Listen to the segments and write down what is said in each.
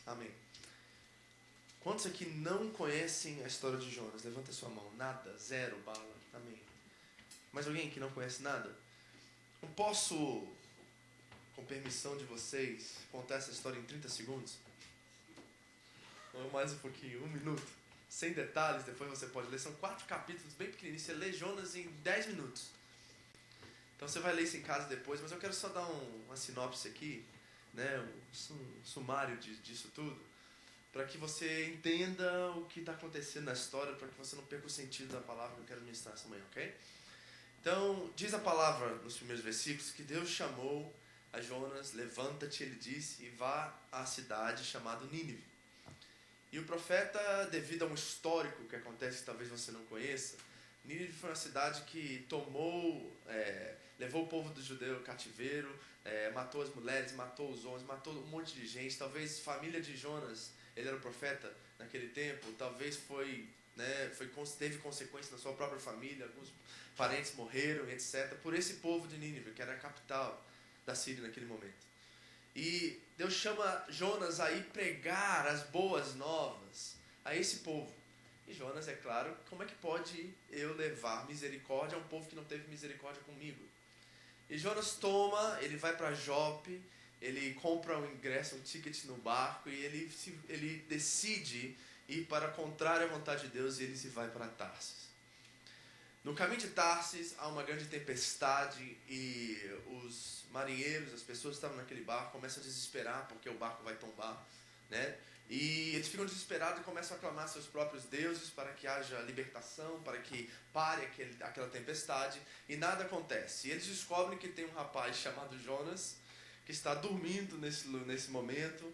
Amém. Quantos aqui não conhecem a história de Jonas? Levanta a sua mão. Nada, zero, bala. Amém. Mais alguém que não conhece nada? Eu posso, com permissão de vocês, contar essa história em 30 segundos? Ou mais um pouquinho, 1 minuto. Sem detalhes, depois você pode ler. São 4 capítulos bem pequenininhos. Você lê Jonas em 10 minutos. Então você vai ler isso em casa depois, mas eu quero só dar uma sinopse aqui, né, um sumário disso tudo, para que você entenda o que está acontecendo na história, para que você não perca o sentido da palavra que eu quero ministrar essa manhã, ok? Então, diz a palavra nos primeiros versículos que Deus chamou a Jonas, levanta-te, ele disse, e vá à cidade chamada Nínive. E o profeta, devido a um histórico que acontece que talvez você não conheça, Nínive foi uma cidade que levou o povo do judeu ao cativeiro, matou as mulheres, matou os homens, matou um monte de gente. Talvez família de Jonas, ele era o profeta naquele tempo, talvez teve consequências na sua própria família, alguns parentes morreram, etc. Por esse povo de Nínive, que era a capital da Síria naquele momento. E Deus chama Jonas a ir pregar as boas novas a esse povo. E Jonas, é claro, como é que pode eu levar misericórdia a um povo que não teve misericórdia comigo? E Jonas ele vai para Jope, ele compra um ingresso, um ticket no barco, e ele decide ir para a contrária vontade de Deus, e ele se vai para Tarsis. No caminho de Tarsis há uma grande tempestade e os marinheiros, as pessoas que estavam naquele barco, começam a desesperar porque o barco vai tombar, né? E eles ficam desesperados e começam a clamar seus próprios deuses para que haja libertação, para que pare aquela tempestade, e nada acontece. E eles descobrem que tem um rapaz chamado Jonas que está dormindo nesse momento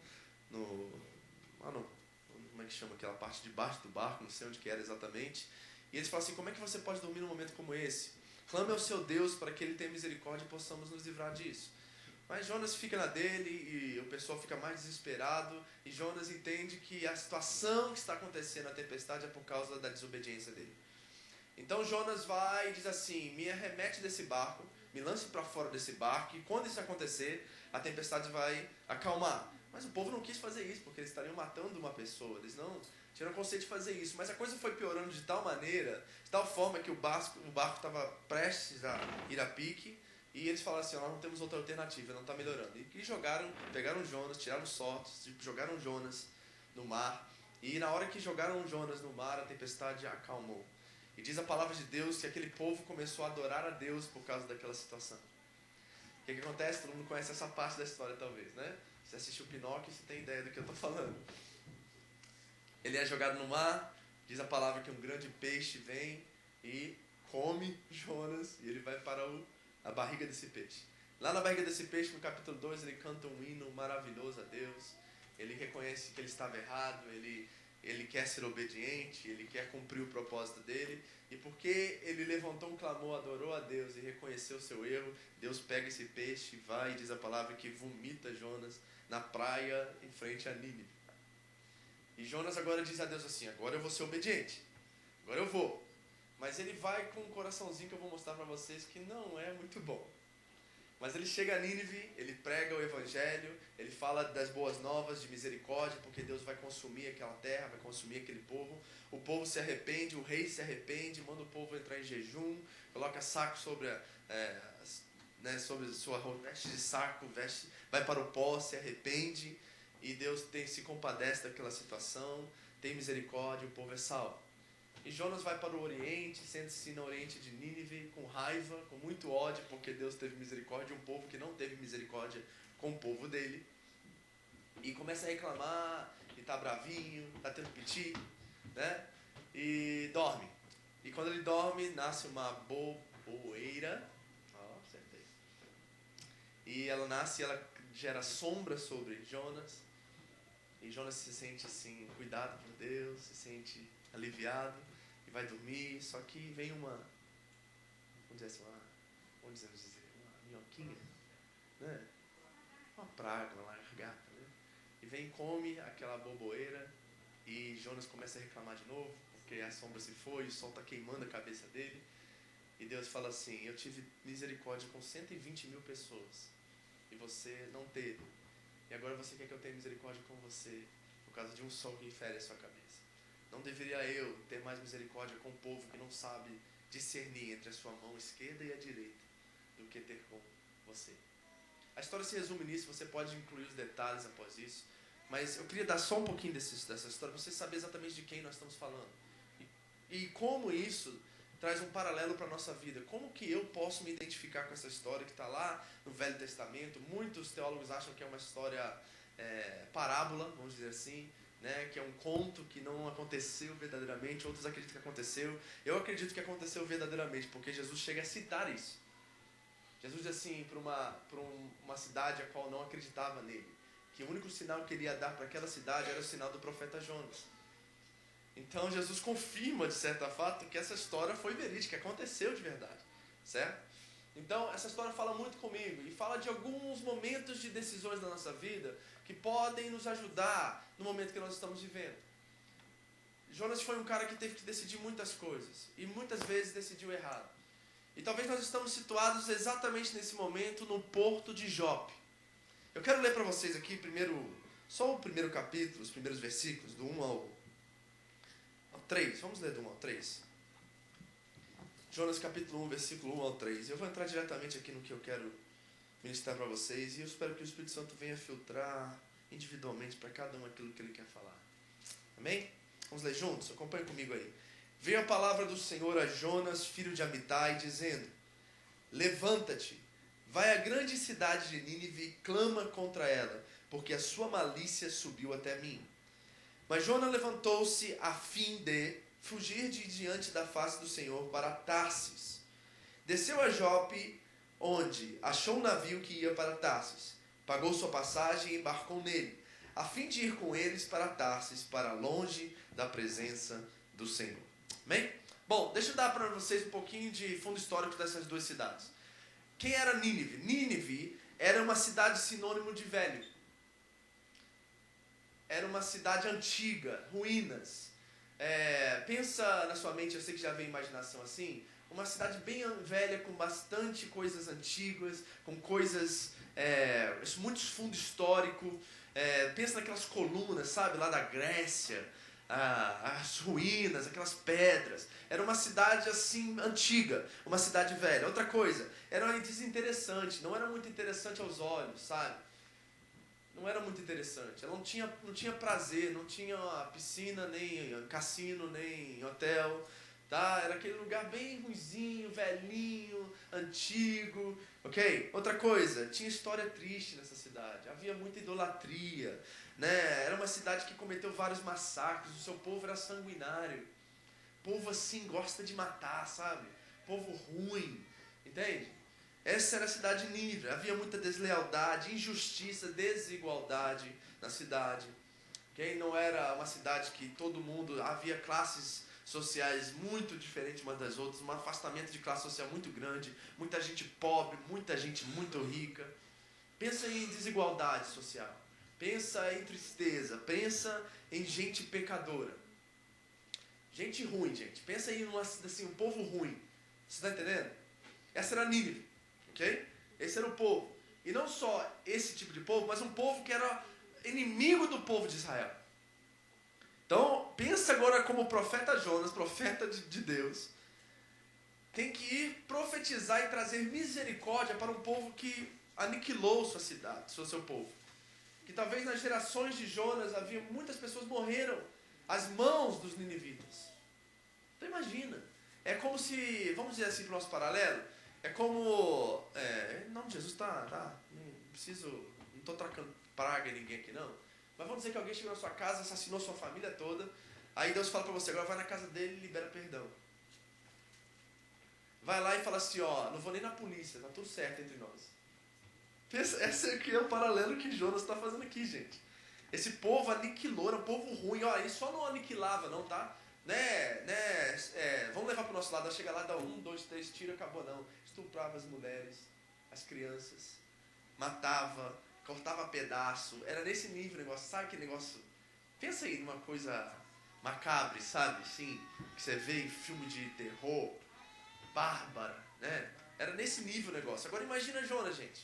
como é que chama aquela parte de baixo do barco, não sei onde que era exatamente. E eles falam assim, como é que você pode dormir num momento como esse? Clame ao seu Deus para que ele tenha misericórdia e possamos nos livrar disso. Mas Jonas fica na dele e o pessoal fica mais desesperado, e Jonas entende que a situação que está acontecendo, a tempestade, é por causa da desobediência dele. Então Jonas vai e diz assim, me arremete desse barco, me lance para fora desse barco, e quando isso acontecer, a tempestade vai acalmar. Mas o povo não quis fazer isso, porque eles estariam matando uma pessoa, eles não tiveram conceito de fazer isso. Mas a coisa foi piorando de tal maneira, de tal forma que o barco estava prestes a ir a pique, e eles falaram assim, nós não temos outra alternativa, não está melhorando. E pegaram Jonas, tiraram sortes, jogaram Jonas no mar, e na hora que jogaram Jonas no mar, a tempestade acalmou. E diz a palavra de Deus que aquele povo começou a adorar a Deus por causa daquela situação. O que acontece? Todo mundo conhece essa parte da história, talvez, né? Você assistiu Pinóquio, você tem ideia do que eu estou falando. Ele é jogado no mar, diz a palavra que um grande peixe vem e come Jonas, e ele vai para a barriga desse peixe. Lá na barriga desse peixe, no capítulo 2, ele canta um hino maravilhoso a Deus. Ele reconhece que ele estava errado, ele quer ser obediente, ele quer cumprir o propósito dele. E porque ele levantou um clamor, adorou a Deus e reconheceu o seu erro, Deus pega esse peixe, vai e diz a palavra que vomita Jonas na praia em frente a Nínive. E Jonas agora diz a Deus assim, agora eu vou ser obediente, agora eu vou. Mas ele vai com um coraçãozinho que eu vou mostrar para vocês que não é muito bom. Mas ele chega a Nínive, ele prega o evangelho, ele fala das boas novas, de misericórdia, porque Deus vai consumir aquela terra, vai consumir aquele povo. O povo se arrepende, o rei se arrepende, manda o povo entrar em jejum, coloca saco sobre sua veste de saco, vai para o pó, se arrepende, e Deus se compadece daquela situação, tem misericórdia, o povo é salvo. E Jonas vai para o Oriente, sente-se no Oriente de Nínive, com raiva, com muito ódio, porque Deus teve misericórdia de um povo que não teve misericórdia com o povo dele. E começa a reclamar, e está bravinho, está tendo piti, né? E dorme. E quando ele dorme, nasce uma boboeira. Acertei. E ela nasce e ela gera sombra sobre Jonas. E Jonas se sente assim, cuidado por Deus, se sente aliviado. Vai dormir, só que vem uma minhoquinha, né? Uma praga, uma lagarta, né? E vem e come aquela boboeira, e Jonas começa a reclamar de novo, porque a sombra se foi, o sol está queimando a cabeça dele, e Deus fala assim, eu tive misericórdia com 120 mil pessoas, e você não teve, e agora você quer que eu tenha misericórdia com você, por causa de um sol que fere a sua cabeça. Não deveria eu ter mais misericórdia com o povo que não sabe discernir entre a sua mão esquerda e a direita do que ter com você. A história se resume nisso, você pode incluir os detalhes após isso, mas eu queria dar só um pouquinho dessa história, para você saber exatamente de quem nós estamos falando. E como isso traz um paralelo para a nossa vida. Como que eu posso me identificar com essa história que está lá no Velho Testamento? Muitos teólogos acham que é uma história parábola, vamos dizer assim, né? Que é um conto que não aconteceu verdadeiramente. Outros acreditam que aconteceu. Eu acredito que aconteceu verdadeiramente, porque Jesus chega a citar isso. Jesus diz assim para uma cidade a qual não acreditava nele, que o único sinal que ele ia dar para aquela cidade era o sinal do profeta Jonas. Então Jesus confirma, de certa fato, que essa história foi verídica, aconteceu de verdade, certo? Então essa história fala muito comigo e fala de alguns momentos de decisões da nossa vida que podem nos ajudar no momento que nós estamos vivendo. Jonas foi um cara que teve que decidir muitas coisas e muitas vezes decidiu errado. E talvez nós estamos situados exatamente nesse momento no porto de Jope. Eu quero ler para vocês aqui só o primeiro capítulo, os primeiros versículos, do 1 ao 3. Vamos ler do 1 ao 3. Jonas capítulo 1, versículo 1 ao 3. Eu vou entrar diretamente aqui no que eu quero ministrar para vocês e eu espero que o Espírito Santo venha filtrar individualmente para cada um aquilo que ele quer falar. Amém? Vamos ler juntos? Acompanhe comigo aí. Veio a palavra do Senhor a Jonas, filho de Amitai, dizendo: levanta-te, vai à grande cidade de Nínive e clama contra ela, porque a sua malícia subiu até mim. Mas Jonas levantou-se a fim de fugir de diante da face do Senhor para Tarsis. Desceu a Jope, onde achou um navio que ia para Tarsis. Pagou sua passagem e embarcou nele, a fim de ir com eles para Tarsis, para longe da presença do Senhor. Amém? Bom, deixa eu dar para vocês um pouquinho de fundo histórico dessas duas cidades. Quem era Nínive? Nínive era uma cidade sinônimo de velho. Era uma cidade antiga, ruínas. Pensa na sua mente, eu sei que já vem imaginação assim, uma cidade bem velha, com bastante coisas antigas, com coisas, muito fundo histórico. Pensa naquelas colunas, sabe, lá da Grécia, as ruínas, aquelas pedras. Era uma cidade assim, antiga, uma cidade velha. Outra coisa, era desinteressante, não era muito interessante aos olhos, sabe? Não era muito interessante. Ela não tinha prazer, não tinha piscina, nem cassino, nem hotel. Tá? Era aquele lugar bem ruizinho, velhinho, antigo. Ok? Outra coisa, tinha história triste nessa cidade. Havia muita idolatria. Né? Era uma cidade que cometeu vários massacres. O seu povo era sanguinário. Povo assim, gosta de matar, sabe? Povo ruim. Entende? Essa era a cidade de Nínive. Havia muita deslealdade, injustiça, desigualdade na cidade. Okay? Não era uma cidade que todo mundo... Havia classes sociais muito diferentes umas das outras, um afastamento de classe social muito grande, muita gente pobre, muita gente muito rica. Pensa em desigualdade social, pensa em tristeza, pensa em gente pecadora. Gente ruim, gente. Pensa em assim, um povo ruim. Você está entendendo? Essa era Nínive. Okay? Esse era o povo. E não só esse tipo de povo, mas um povo que era inimigo do povo de Israel. Então, pensa agora como o profeta Jonas, profeta de Deus, tem que ir profetizar e trazer misericórdia para um povo que aniquilou sua cidade, seu povo. Que talvez nas gerações de Jonas havia muitas pessoas morreram às mãos dos ninivitas. Então imagina. É como se, vamos dizer assim para o nosso paralelo, é como, em nome de Jesus, não estou trocando praga em ninguém aqui não, mas vamos dizer que alguém chegou na sua casa, assassinou sua família toda, aí Deus fala para você, agora vai na casa dele e libera perdão. Vai lá e fala assim, não vou nem na polícia, tá tudo certo entre nós. Esse aqui é o paralelo que Jonas está fazendo aqui, gente. Esse povo aniquilou, era um povo ruim, ele só não aniquilava não, tá? Vamos levar para o nosso lado, chega lá, dá 1, 2, 3, tira, acabou não. Estuprava as mulheres, as crianças, matava, cortava pedaço, era nesse nível o negócio, sabe que negócio? Pensa aí numa coisa macabre, sabe, assim, que você vê em filme de terror, bárbara, né? Era nesse nível o negócio. Agora imagina Jonas, gente.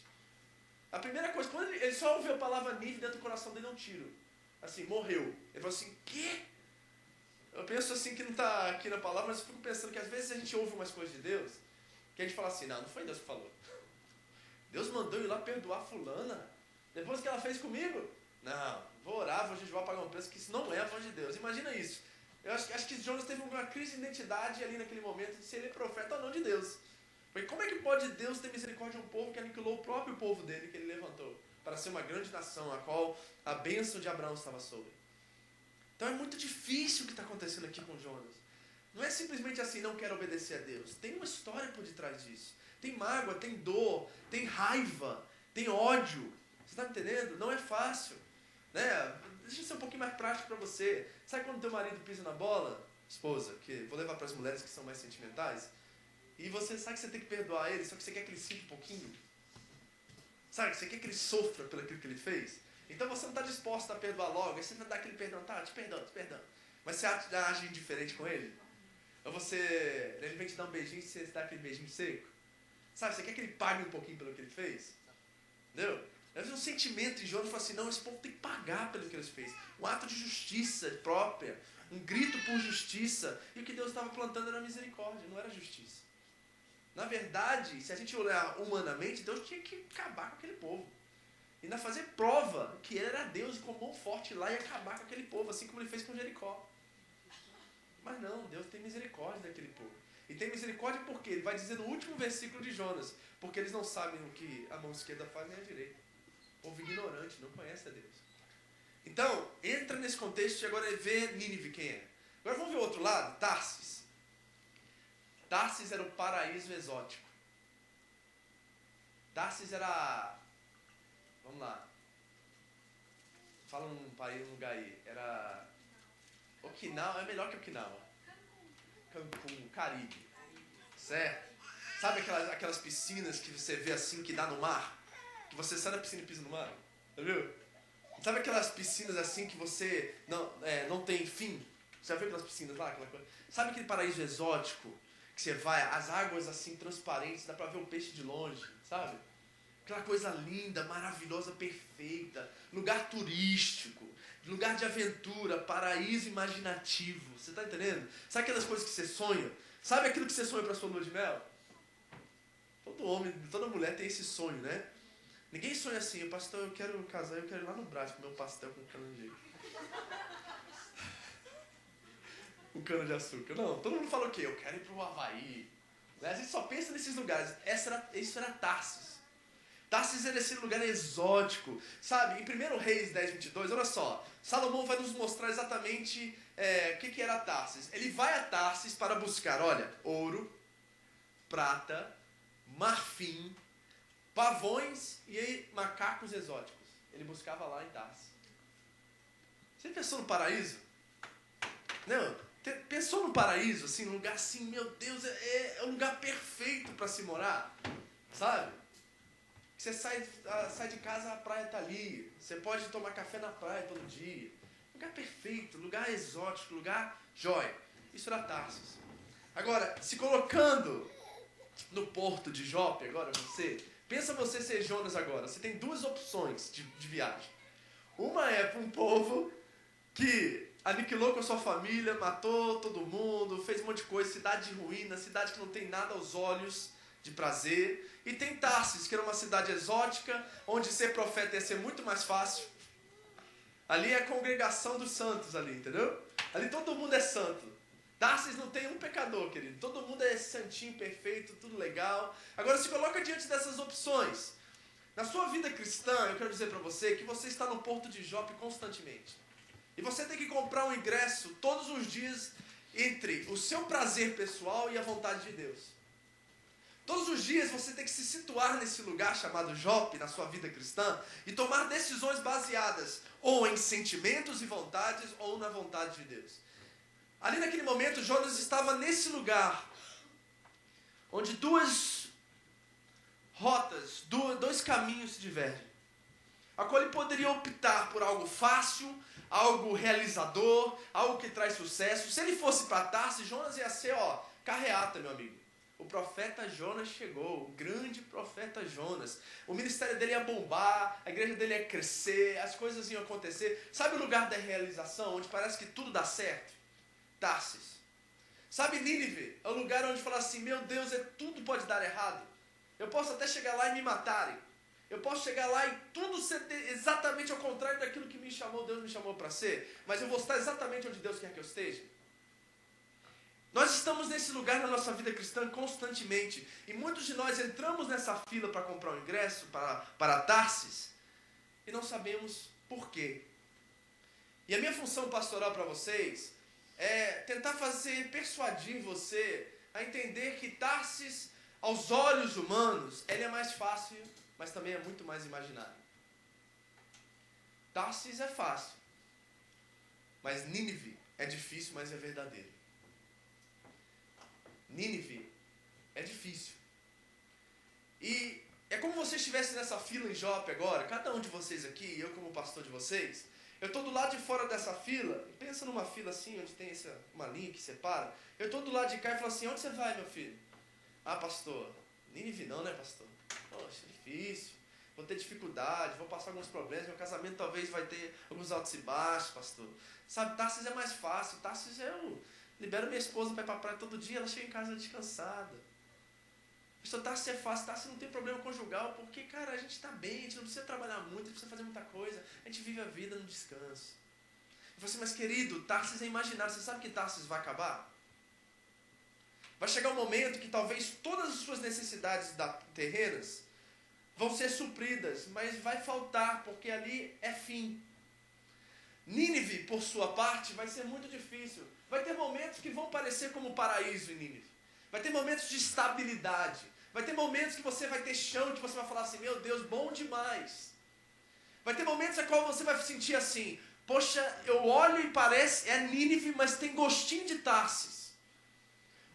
A primeira coisa, quando ele só ouviu a palavra Nínive, dentro do coração dele é um tiro. Assim, morreu. Ele falou assim, quê? Eu penso assim que não está aqui na palavra, mas eu fico pensando que às vezes a gente ouve umas coisas de Deus, que a gente fala assim, não foi Deus que falou. Deus mandou eu ir lá perdoar fulana, depois que ela fez comigo. Não, vou orar, vou jejuar, pagar um preço, que isso não é a voz de Deus. Imagina isso. Eu acho que Jonas teve uma crise de identidade ali naquele momento, de se ele é profeta ou não de Deus. Porque como é que pode Deus ter misericórdia de um povo que aniquilou o próprio povo dele, que ele levantou, para ser uma grande nação, a qual a bênção de Abraão estava sobre? Então é muito difícil o que está acontecendo aqui com Jonas. Não é simplesmente assim, não quero obedecer a Deus. Tem uma história por detrás disso. Tem mágoa, tem dor, tem raiva, tem ódio. Você está me entendendo? Não é fácil. Né? Deixa eu ser um pouquinho mais prático para você. Sabe quando teu marido pisa na bola? Esposa, que vou levar para as mulheres que são mais sentimentais. E você sabe que você tem que perdoar ele, só que você quer que ele sinta um pouquinho. Sabe? Você quer que ele sofra pelo aquilo que ele fez. Então você não está disposto a perdoar logo. Aí você vai dar aquele perdão. Tá, te perdão. Mas você age indiferente com ele? Ou você... Ele vem te dar um beijinho e você dá aquele beijinho seco? Sabe? Você quer que ele pague um pouquinho pelo que ele fez? Entendeu? Deve ter um sentimento em Jonas e fala assim, não, esse povo tem que pagar pelo que eles fez. Um ato de justiça própria. Um grito por justiça. E o que Deus estava plantando era misericórdia, não era justiça. Na verdade, se a gente olhar humanamente, Deus tinha que acabar com aquele povo. E ainda fazer prova que ele era Deus e com mão forte lá e acabar com aquele povo, assim como ele fez com Jericó. Mas não, Deus tem misericórdia daquele povo. E tem misericórdia porque ele vai dizer no último versículo de Jonas, porque eles não sabem o que a mão esquerda faz nem a direita. Povo ignorante, não conhece a Deus. Então, entra nesse contexto e agora vê Nínive quem é. Agora vamos ver o outro lado, Tarsis. Tarsis era o paraíso exótico. Tarsis era... Vamos lá. Fala um país, um lugar aí. Era... Okinawa, é melhor que Okinawa. Cancún, Caribe. Certo? Sabe aquelas piscinas que você vê assim, que dá no mar? Que você sai da piscina e pisa no mar? Entendeu? Sabe aquelas piscinas assim que você não tem fim? Você já viu aquelas piscinas lá? Sabe aquele paraíso exótico? Que você vai, as águas assim transparentes, dá pra ver o peixe de longe, sabe? Aquela coisa linda, maravilhosa, perfeita. Lugar turístico, lugar de aventura, paraíso imaginativo. Você tá entendendo? Sabe aquelas coisas que você sonha? Sabe aquilo que você sonha pra sua lua de mel? Todo homem, toda mulher tem esse sonho, né? Ninguém sonha assim, pastor, eu quero casar, eu quero ir lá no Brás comer um pastel com caranguejo. Um cano de açúcar. Não, todo mundo fala o quê? Eu quero ir pro Havaí. A gente só pensa nesses lugares. Isso era Tarsis. Tarsis era esse lugar exótico. Sabe, em 1 Reis 10, 22, olha só. Salomão vai nos mostrar exatamente o que era Tarsis. Ele vai a Tarsis para buscar, olha, ouro, prata, marfim, pavões e macacos exóticos. Ele buscava lá em Tarsis. Você pensou no paraíso? Não? Pensou no paraíso, assim, num lugar assim, meu Deus, é um lugar perfeito para se morar, sabe? Você sai de casa, a praia tá ali, você pode tomar café na praia todo dia. Lugar perfeito, lugar exótico, lugar jóia. Isso era Tarsis. Agora, se colocando no porto de Jope, agora pensa você ser Jonas agora, você tem duas opções de viagem. Uma é para um povo que aniquilou com a sua família, matou todo mundo, fez um monte de coisa, cidade de ruína, cidade que não tem nada aos olhos de prazer. E tem Tarsis, que era uma cidade exótica, onde ser profeta ia ser muito mais fácil. Ali é a congregação dos santos ali, entendeu? Ali todo mundo é santo. Tarsis não tem um pecador, querido. Todo mundo é santinho, perfeito, tudo legal. Agora se coloca diante dessas opções. Na sua vida cristã, eu quero dizer para você que você está no porto de Jope constantemente. E você tem que comprar um ingresso todos os dias entre o seu prazer pessoal e a vontade de Deus. Todos os dias você tem que se situar nesse lugar chamado Jope, na sua vida cristã, e tomar decisões baseadas ou em sentimentos e vontades ou na vontade de Deus. Ali naquele momento, Jonas estava nesse lugar, onde duas rotas, dois caminhos se divergem. A qual ele poderia optar por algo fácil, algo realizador, algo que traz sucesso. Se ele fosse para Tarsis, Jonas ia ser, carreata, meu amigo. O profeta Jonas chegou, o grande profeta Jonas. O ministério dele ia bombar, a igreja dele ia crescer, as coisas iam acontecer. Sabe o lugar da realização, onde parece que tudo dá certo? Tarsis. Sabe Nínive? É o lugar onde fala assim, meu Deus, tudo pode dar errado. Eu posso até chegar lá e me matarem. Eu posso chegar lá e tudo ser exatamente ao contrário daquilo que Deus me chamou para ser. Mas eu vou estar exatamente onde Deus quer que eu esteja. Nós estamos nesse lugar na nossa vida cristã constantemente. E muitos de nós entramos nessa fila para comprar um ingresso para Tarsis e não sabemos por quê. E a minha função pastoral para vocês é tentar persuadir você a entender que Tarsis, aos olhos humanos, ele é mais fácil, mas também é muito mais imaginário. Tarsis é fácil, mas Nínive é difícil, mas é verdadeiro. Nínive é difícil. E é como se você estivesse nessa fila em Jope agora, cada um de vocês aqui, eu como pastor de vocês, eu estou do lado de fora dessa fila, pensa numa fila assim, onde tem uma linha que separa, eu estou do lado de cá e falo assim, onde você vai, meu filho? Ah, pastor, Nínive não, né, pastor? Poxa, difícil, vou ter dificuldade, vou passar alguns problemas, meu casamento talvez vai ter alguns altos e baixos, pastor. Sabe, Tarsis é mais fácil, Tarsis libero minha esposa para ir para a praia todo dia, ela chega em casa descansada. Pastor, Tarsis é fácil, Tarsis não tem problema conjugal, porque, cara, a gente está bem, a gente não precisa trabalhar muito, a gente precisa fazer muita coisa, a gente vive a vida no descanso. Eu falei assim, mas querido, Tarsis é imaginário, você sabe que Tarsis vai acabar? Vai chegar um momento que talvez todas as suas necessidades terrenas vão ser supridas, mas vai faltar, porque ali é fim. Nínive, por sua parte, vai ser muito difícil. Vai ter momentos que vão parecer como um paraíso em Nínive. Vai ter momentos de estabilidade. Vai ter momentos que você vai ter chão, que você vai falar assim, meu Deus, bom demais. Vai ter momentos em qual você vai sentir assim, poxa, eu olho e parece, é Nínive, mas tem gostinho de Tarsis.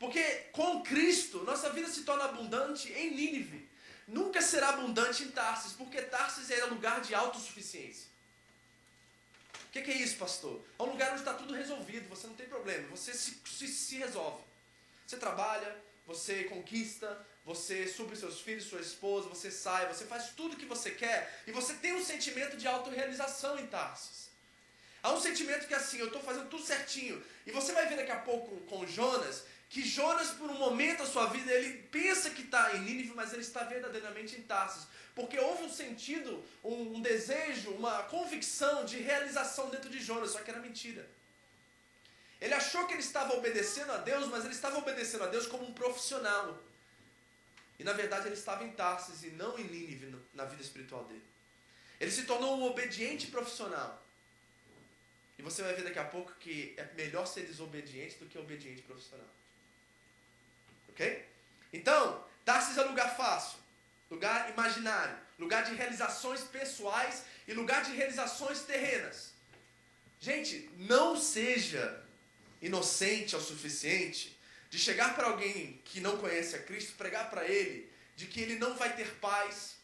Porque com Cristo, nossa vida se torna abundante em Nínive. Nunca será abundante em Tarsis, porque Tarsis é lugar de autossuficiência. O que é isso, pastor? É um lugar onde está tudo resolvido, você não tem problema, você se resolve. Você trabalha, você conquista, você supre seus filhos, sua esposa, você sai, você faz tudo o que você quer e você tem um sentimento de autorrealização em Tarsis. Há um sentimento que assim, eu estou fazendo tudo certinho. E você vai ver daqui a pouco com Jonas, que Jonas por um momento da sua vida, ele pensa que está em Nínive, mas ele está verdadeiramente em Tarsis. Porque houve um sentido, um desejo, uma convicção de realização dentro de Jonas, só que era mentira. Ele achou que ele estava obedecendo a Deus, mas ele estava obedecendo a Deus como um profissional. E na verdade ele estava em Tarsis e não em Nínive na vida espiritual dele. Ele se tornou um obediente profissional. E você vai ver daqui a pouco que é melhor ser desobediente do que obediente profissional. Ok? Então, Tarsis é um lugar fácil, lugar imaginário, lugar de realizações pessoais e lugar de realizações terrenas. Gente, não seja inocente o suficiente de chegar para alguém que não conhece a Cristo, pregar para ele de que ele não vai ter paz,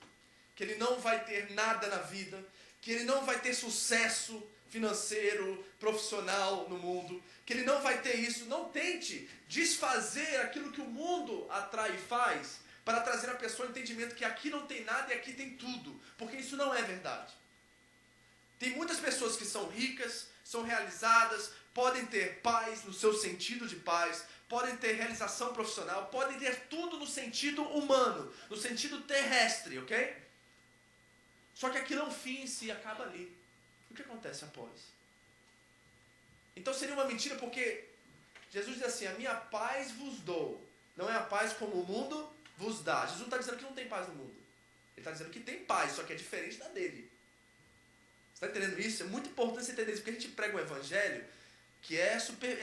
que ele não vai ter nada na vida, que ele não vai ter sucesso financeiro, profissional no mundo, que ele não vai ter isso. Não tente desfazer aquilo que o mundo atrai e faz para trazer a pessoa ao entendimento que aqui não tem nada e aqui tem tudo, porque isso não é verdade. Tem muitas pessoas que são ricas, são realizadas, podem ter paz no seu sentido de paz, podem ter realização profissional, podem ter tudo no sentido humano, no sentido terrestre, ok? Só que aquilo é um fim em si, acaba ali. O que acontece após? Então seria uma mentira porque Jesus diz assim, a minha paz vos dou, não é a paz como o mundo vos dá. Jesus não está dizendo que não tem paz no mundo. Ele está dizendo que tem paz, só que é diferente da dele. Você está entendendo isso? É muito importante você entender isso, porque a gente prega um evangelho que é super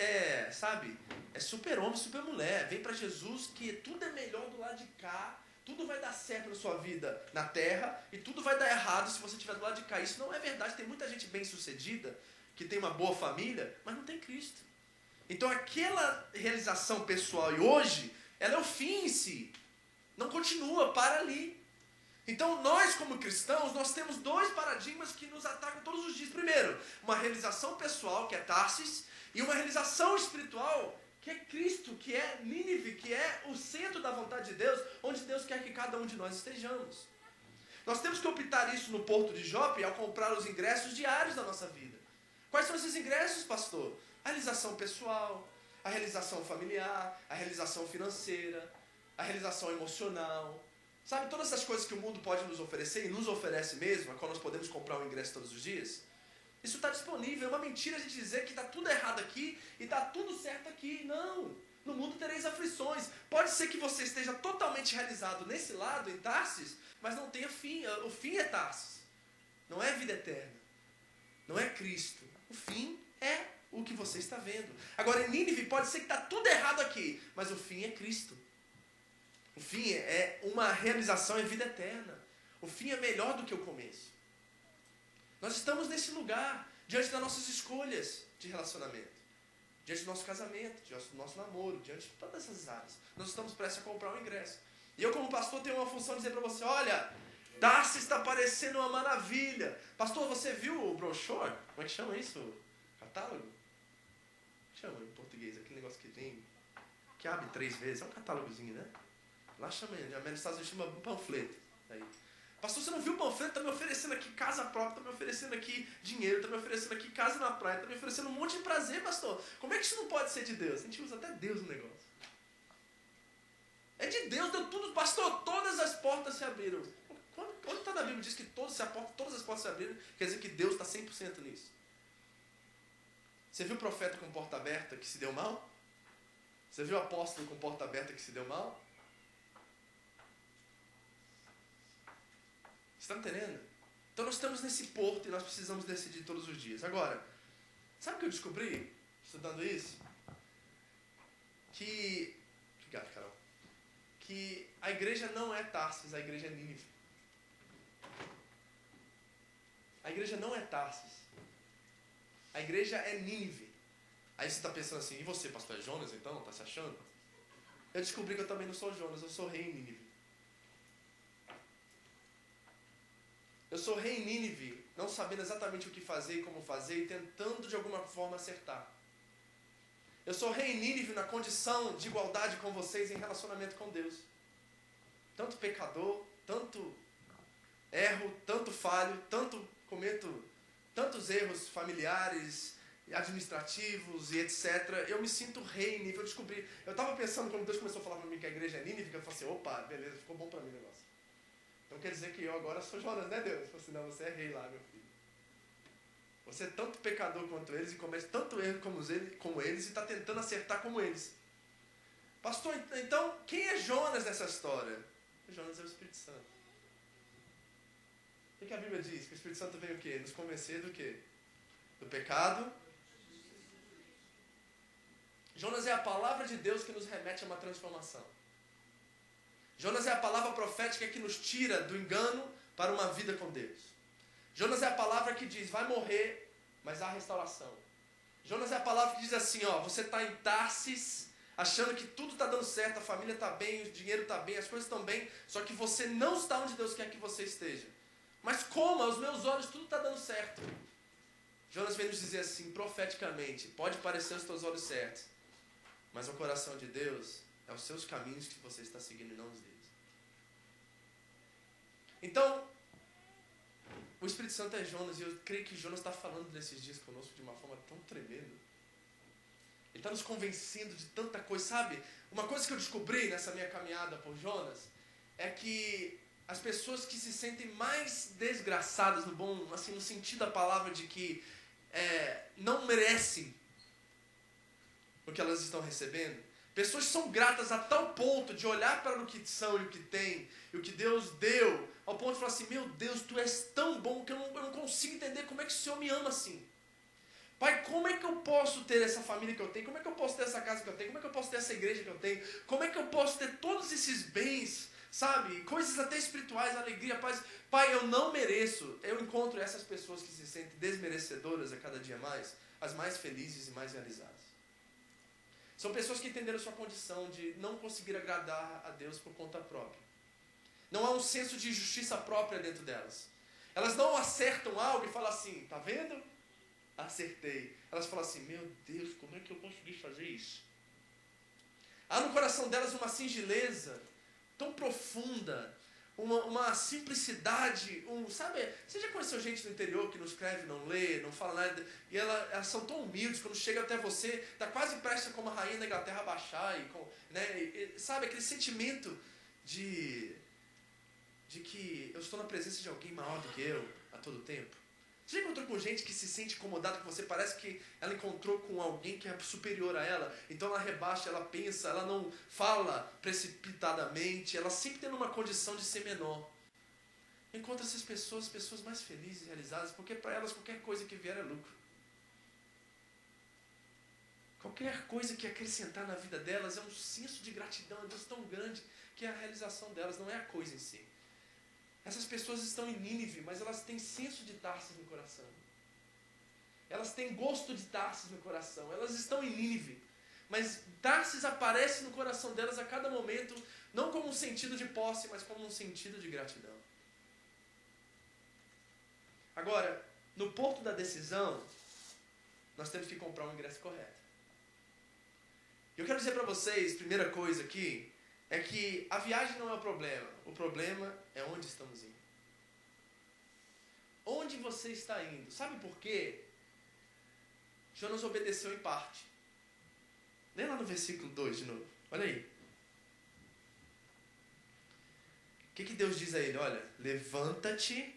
homem, super mulher. Vem para Jesus que tudo é melhor do lado de cá, tudo vai dar certo na sua vida na terra e tudo vai dar errado se você estiver do lado de cá. Isso não é verdade. Tem muita gente bem sucedida, que tem uma boa família, mas não tem Cristo. Então aquela realização pessoal e hoje, ela é o fim em si. Não continua, para ali. Então nós como cristãos, nós temos dois paradigmas que nos atacam todos os dias. Primeiro, uma realização pessoal, que é Tarsis, e uma realização espiritual, que é Cristo, que é Nínive, que é o centro da vontade de Deus, onde Deus quer que cada um de nós estejamos. Nós temos que optar isso no Porto de Jope ao comprar os ingressos diários da nossa vida. Quais são esses ingressos, pastor? A realização pessoal, a realização familiar, a realização financeira, a realização emocional. Sabe, todas essas coisas que o mundo pode nos oferecer, e nos oferece mesmo, a qual nós podemos comprar um ingresso todos os dias, isso está disponível. É uma mentira a gente dizer que está tudo errado aqui e está tudo certo aqui. Não. No mundo tereis aflições. Pode ser que você esteja totalmente realizado nesse lado, em Tarsis, mas não tenha fim. O fim é Tarsis. Não é vida eterna. Não é Cristo. O fim é o que você está vendo. Agora, em Nínive, pode ser que está tudo errado aqui, mas o fim é Cristo. O fim é uma realização, é vida eterna. O fim é melhor do que o começo. Nós estamos nesse lugar, diante das nossas escolhas de relacionamento, diante do nosso casamento, diante do nosso namoro, diante de todas essas áreas. Nós estamos prestes a comprar um ingresso. E eu, como pastor, tenho uma função de dizer para você, olha, Tarsis está parecendo uma maravilha. Pastor, você viu o brochure? Como é que chama isso? Catálogo? Chama em português, aquele negócio que tem, que abre 3 vezes. É um catálogozinho, né? Lá chama, nos Estados Unidos chama panfleto. Aí. Pastor, você não viu o panfleto? Está me oferecendo aqui casa própria, está me oferecendo aqui dinheiro, está me oferecendo aqui casa na praia, está me oferecendo um monte de prazer, pastor. Como é que isso não pode ser de Deus? A gente usa até Deus no negócio. É de Deus, deu tudo. Pastor, todas as portas se abriram. Quando está na Bíblia diz que todas as portas se abriram, quer dizer que Deus está 100% nisso. Você viu o profeta com porta aberta que se deu mal? Você viu o apóstolo com porta aberta que se deu mal? Você está entendendo? Então nós estamos nesse porto e nós precisamos decidir todos os dias. Agora, sabe o que eu descobri, estudando isso? Obrigado, Carol. Que a igreja não é Tarsis, a igreja é Nínive. A igreja não é Tarsis. A igreja é Nínive. Aí você está pensando assim, e você, pastor, é Jonas então? Está se achando? Eu descobri que eu também não sou Jonas, eu sou rei em Nínive. Eu sou rei em Nínive, não sabendo exatamente o que fazer e como fazer, e tentando de alguma forma acertar. Eu sou rei em Nínive na condição de igualdade com vocês em relacionamento com Deus. Tanto pecador, tanto erro, tanto falho, tanto cometo tantos erros familiares, administrativos e etc. Eu me sinto rei em Nínive. Eu descobri, eu estava pensando quando Deus começou a falar para mim que a igreja é Nínive, que eu falei assim, opa, beleza, ficou bom para mim o negócio. Então quer dizer que eu agora sou Jonas, né, Deus? Eu falei assim, não, você é rei lá, meu filho. Você é tanto pecador quanto eles e comete tanto erro como eles e está tentando acertar como eles. Pastor, então, quem é Jonas nessa história? Jonas é o Espírito Santo. O que a Bíblia diz? Que o Espírito Santo vem o quê? Nos convencer do quê? Do pecado. Jonas é a palavra de Deus que nos remete a uma transformação. Jonas é a palavra profética que nos tira do engano para uma vida com Deus. Jonas é a palavra que diz, vai morrer, mas há restauração. Jonas é a palavra que diz assim, ó, você está em Tarsis, achando que tudo está dando certo, a família está bem, o dinheiro está bem, as coisas estão bem, só que você não está onde Deus quer que você esteja. Mas como? Aos meus olhos tudo está dando certo. Jonas vem nos dizer assim, profeticamente, pode parecer aos teus olhos certos, mas o coração de Deus é os seus caminhos que você está seguindo e não os deles. Então, o Espírito Santo é Jonas, e eu creio que Jonas está falando nesses dias conosco de uma forma tão tremenda. Ele está nos convencendo de tanta coisa, sabe? Uma coisa que eu descobri nessa minha caminhada por Jonas é que as pessoas que se sentem mais desgraçadas, no sentido da palavra de que não merecem o que elas estão recebendo, pessoas que são gratas a tal ponto de olhar para o que são e o que têm, e o que Deus deu, ao ponto de falar assim, meu Deus, tu és tão bom que eu não consigo entender como é que o Senhor me ama assim. Pai, como é que eu posso ter essa família que eu tenho? Como é que eu posso ter essa casa que eu tenho? Como é que eu posso ter essa igreja que eu tenho? Como é que eu posso ter todos esses bens, sabe? Coisas até espirituais, alegria, paz. Pai, eu não mereço. Eu encontro essas pessoas que se sentem desmerecedoras a cada dia mais, as mais felizes e mais realizadas. São pessoas que entenderam sua condição de não conseguir agradar a Deus por conta própria. Não há um senso de justiça própria dentro delas. Elas não acertam algo e falam assim, tá vendo? Acertei. Elas falam assim, meu Deus, como é que eu consegui fazer isso? Há no coração delas uma singeleza tão profunda, uma simplicidade, sabe? Você já conheceu gente do interior que não escreve, não lê, não fala nada, e elas são tão humildes, quando chega até você, tá quase prestes como a rainha da Inglaterra baixar, sabe? Aquele sentimento de que eu estou na presença de alguém maior do que eu a todo tempo. Você já encontrou com gente que se sente incomodada com você? Parece que ela encontrou com alguém que é superior a ela. Então ela rebaixa, ela pensa, ela não fala precipitadamente. Ela sempre tem uma condição de ser menor. Encontra essas pessoas mais felizes e realizadas, porque para elas qualquer coisa que vier é lucro. Qualquer coisa que acrescentar na vida delas é um senso de gratidão a Deus tão grande que é a realização delas, não é a coisa em si. Essas pessoas estão em Nínive, mas elas têm senso de Tarsis no coração. Elas têm gosto de Tarsis no coração. Elas estão em Nínive, mas Tarsis aparece no coração delas a cada momento, não como um sentido de posse, mas como um sentido de gratidão. Agora, no ponto da decisão, nós temos que comprar um ingresso correto. Eu quero dizer para vocês, primeira coisa aqui, é que a viagem não é o problema é onde estamos indo. Onde você está indo? Sabe por quê? Jonas obedeceu em parte. Lê lá no versículo 2 de novo. Olha aí. O que Deus diz a ele? Olha, levanta-te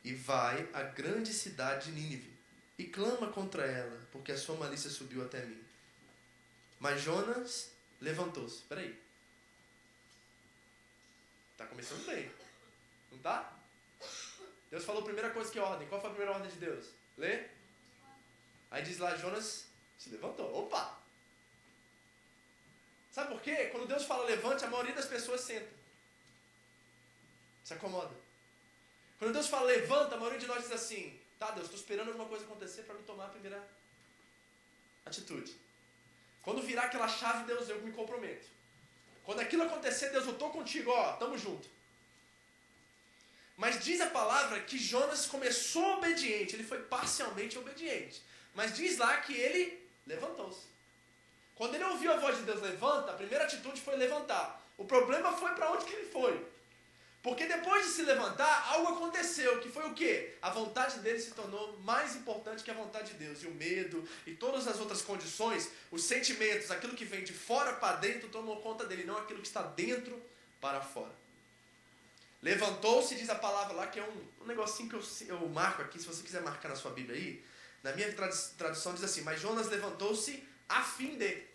e vai à grande cidade de Nínive e clama contra ela, porque a sua malícia subiu até mim. Mas Jonas levantou-se. Espera aí. Está começando bem. Não está? Deus falou a primeira coisa que é ordem. Qual foi a primeira ordem de Deus? Lê. Aí diz lá, Jonas se levantou. Opa! Sabe por quê? Quando Deus fala levante, a maioria das pessoas senta. Se acomoda. Quando Deus fala levanta, a maioria de nós diz assim, tá Deus, estou esperando alguma coisa acontecer para me tomar a primeira atitude. Quando virar aquela chave, Deus, eu me comprometo. Quando aquilo acontecer, Deus, eu estou contigo, ó, tamo junto. Mas diz a palavra que Jonas começou obediente, ele foi parcialmente obediente. Mas diz lá que ele levantou-se. Quando ele ouviu a voz de Deus, levanta, a primeira atitude foi levantar. O problema foi para onde que ele foi. Porque depois de se levantar, algo aconteceu, que foi o quê? A vontade dele se tornou mais importante que a vontade de Deus. E o medo e todas as outras condições, os sentimentos, aquilo que vem de fora para dentro, tomou conta dele, não aquilo que está dentro para fora. Levantou-se, diz a palavra lá, que é um negocinho que eu marco aqui, se você quiser marcar na sua Bíblia aí. Na minha tradução diz assim, mas Jonas levantou-se a fim de.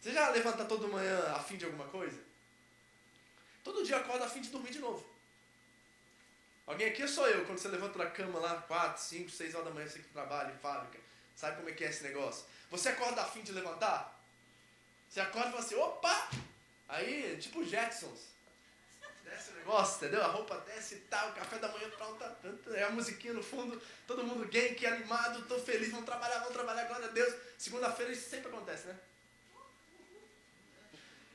Você já levanta toda manhã a fim de alguma coisa? Todo dia acorda a fim de dormir de novo. Alguém aqui sou eu, quando você levanta da cama lá, 4, 5, 6 horas da manhã, você que trabalha em fábrica, sabe como é que é esse negócio? Você acorda a fim de levantar? Você acorda e fala assim, opa! Aí, tipo Jetsons. Desce o negócio, entendeu? A roupa desce e tal, o café da manhã pronto, é a musiquinha no fundo, todo mundo gay, que animado, tô feliz, vamos trabalhar, glória a Deus. Segunda-feira isso sempre acontece, né?